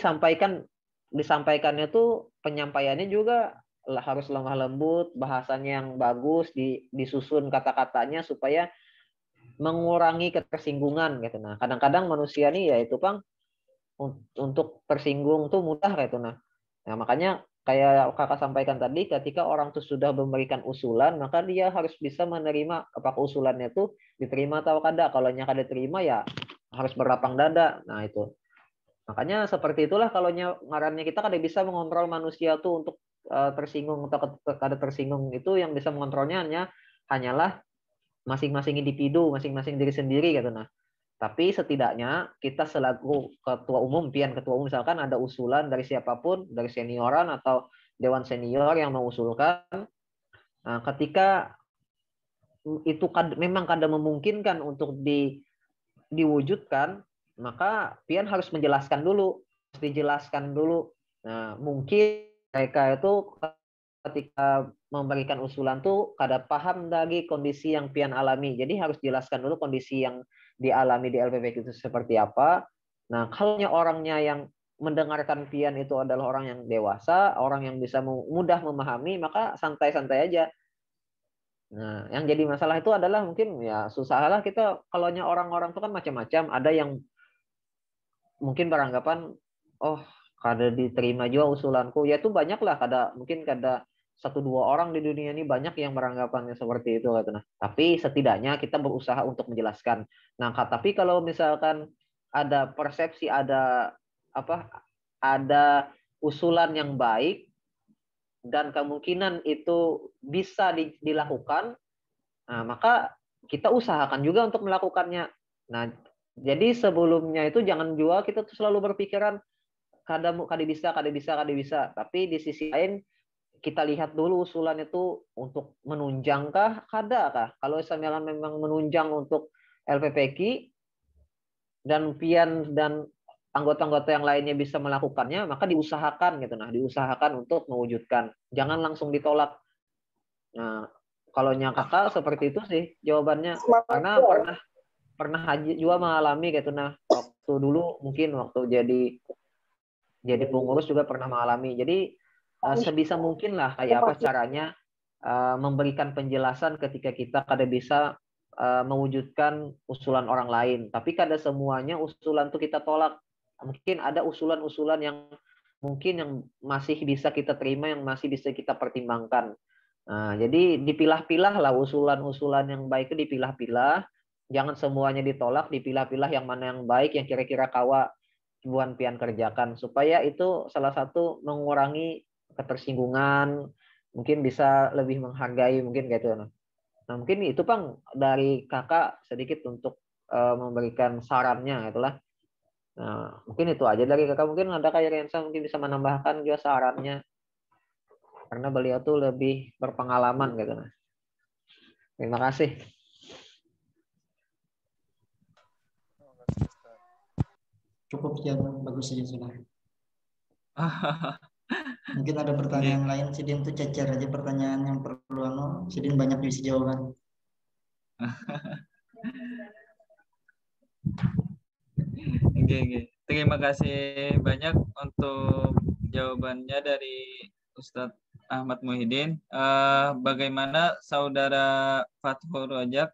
disampaikannya tuh penyampaiannya juga harus lemah lembut, bahasanya yang bagus, disusun kata-katanya supaya mengurangi ketersinggungan gitu. Nah, kadang-kadang manusia nih ya itu Bang untuk tersinggung tuh mudah gitu nah. Nah, makanya kayak Kakak sampaikan tadi, ketika orang tuh sudah memberikan usulan, maka dia harus bisa menerima apakah usulannya tuh diterima atau kada. Kalau kada diterima ya harus berlapang dada. Nah, itu. Makanya seperti itulah kalau ngarannya kita kada bisa mengontrol manusia tuh untuk tersinggung atau kada tersinggung, itu yang bisa mengontrolnya hanyalah masing-masing individu, masing-masing diri sendiri gitu nah. Tapi setidaknya kita selaku ketua umum, Pian ketua umum misalkan ada usulan dari siapapun, dari senioran atau dewan senior yang mengusulkan, nah, ketika itu memang kada memungkinkan untuk diwujudkan, maka Pian harus menjelaskan dulu, dijelaskan dulu. Nah, mungkin mereka itu ketika memberikan usulan tuh kada paham lagi kondisi yang Pian alami. Jadi harus jelaskan dulu kondisi yang dialami di LPPK itu seperti apa. Nah, kalau orangnya yang mendengarkan Pian itu adalah orang yang dewasa, orang yang bisa mudah memahami, maka santai-santai aja. Nah, yang jadi masalah itu adalah mungkin ya susah lah kita kalau orang-orang itu kan macam-macam. Ada yang mungkin beranggapan, oh kada diterima juga usulanku. Ya itu banyak lah, mungkin kada 1-2 orang di dunia ini banyak yang beranggapannya seperti itu gitu. Nah, tapi setidaknya kita berusaha untuk menjelaskan. Nah, tapi kalau misalkan ada persepsi, ada usulan yang baik dan kemungkinan itu bisa dilakukan, nah, maka kita usahakan juga untuk melakukannya. Nah, jadi sebelumnya itu jangan juga kita tuh selalu berpikiran kada bisa. Tapi di sisi lain kita lihat dulu usulan itu untuk menunjangkah, kada. Kalau misalnya memang menunjang untuk LPPK dan Pian dan anggota-anggota yang lainnya bisa melakukannya, maka diusahakan gitu. Nah, diusahakan untuk mewujudkan. Jangan langsung ditolak. Nah, kalau Kakak seperti itu sih jawabannya. Karena pernah juga mengalami gitu. Nah, waktu dulu mungkin waktu jadi pengurus juga pernah mengalami. Jadi sebisa mungkin lah kayak apa caranya memberikan penjelasan ketika kita kada bisa mewujudkan usulan orang lain. Tapi kada semuanya usulan itu kita tolak. Mungkin ada usulan-usulan yang mungkin yang masih bisa kita terima, yang masih bisa kita pertimbangkan. Nah, jadi dipilah-pilah lah usulan-usulan yang baik itu dipilah-pilah. Jangan semuanya ditolak, dipilah-pilah yang mana yang baik, yang kira-kira kawa buan Pian kerjakan. Supaya itu salah satu mengurangi ketersinggungan, mungkin bisa lebih menghargai mungkin gitu. Nah, mungkin itu Bang dari Kakak sedikit untuk memberikan sarannya itulah. Nah, mungkin itu aja dari Kakak. Mungkin ada kayak Rensa mungkin bisa menambahkan juga sarannya. Karena beliau tuh lebih berpengalaman gitu. Nah. Terima kasih. Cukup ya, bagus saja sudah. Mungkin ada pertanyaan lain, Sidin tuh cecer aja pertanyaan yang perlu Sidin banyak bisa jawaban. Oke. Terima kasih banyak untuk jawabannya dari Ustadz Ahmad Muhyiddin. Bagaimana Saudara Fathur Rojak?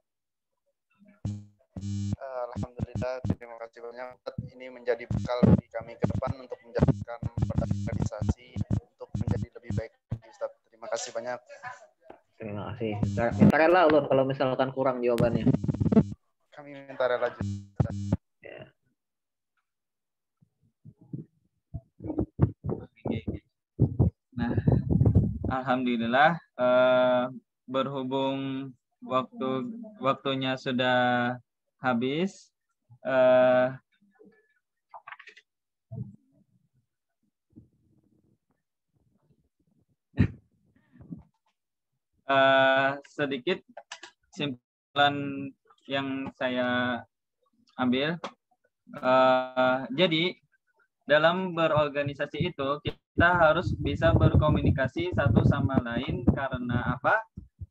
Alhamdulillah, terima kasih banyak. Ini menjadi bekal bagi kami ke depan untuk menjadikan organisasi untuk menjadi lebih baik. Ustaz, terima kasih banyak. Terima kasih. Minta rela ulun kalau misalkan kurang jawabannya. Kami minta rela juga. Ya. Nah, alhamdulillah berhubung waktunya sudah habis. Sedikit simpulan yang saya ambil. Jadi dalam berorganisasi itu kita harus bisa berkomunikasi satu sama lain. Karena apa?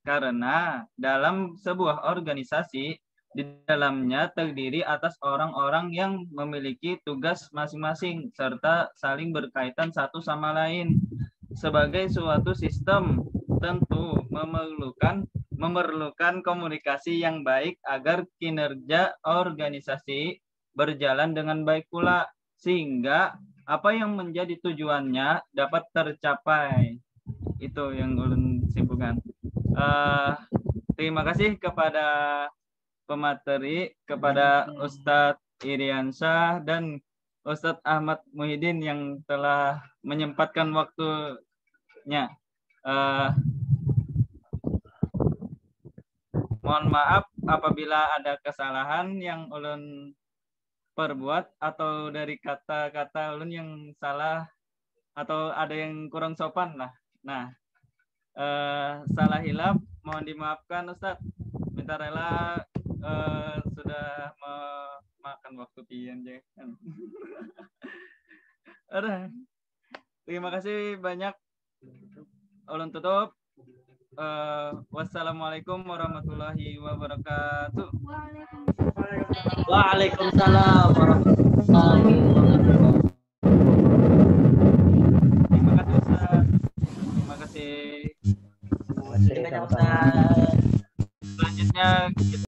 Karena dalam sebuah organisasi di dalamnya terdiri atas orang-orang yang memiliki tugas masing-masing serta saling berkaitan satu sama lain. Sebagai suatu sistem tentu memerlukan komunikasi yang baik agar kinerja organisasi berjalan dengan baik pula, sehingga apa yang menjadi tujuannya dapat tercapai. Itu yang ulun simpulkan. Terima kasih kepada pemateri, kepada Ustadz Iriansyah dan Ustadz Ahmad Muhyiddin yang telah menyempatkan waktunya. Mohon maaf apabila ada kesalahan yang ulun perbuat atau dari kata-kata ulun yang salah atau ada yang kurang sopan lah. Nah, salah hilap mohon dimaafkan Ustadz. Minta rela sudah memakan waktu pian je. Terima kasih banyak. Ulun tutup. Wassalamualaikum warahmatullahi wabarakatuh. Waalaikumsalam warahmatullahi wabarakatuh. Terima kasih Ustaz. Terima kasih. Terima kasih banyak Ustaz. Selanjutnya kita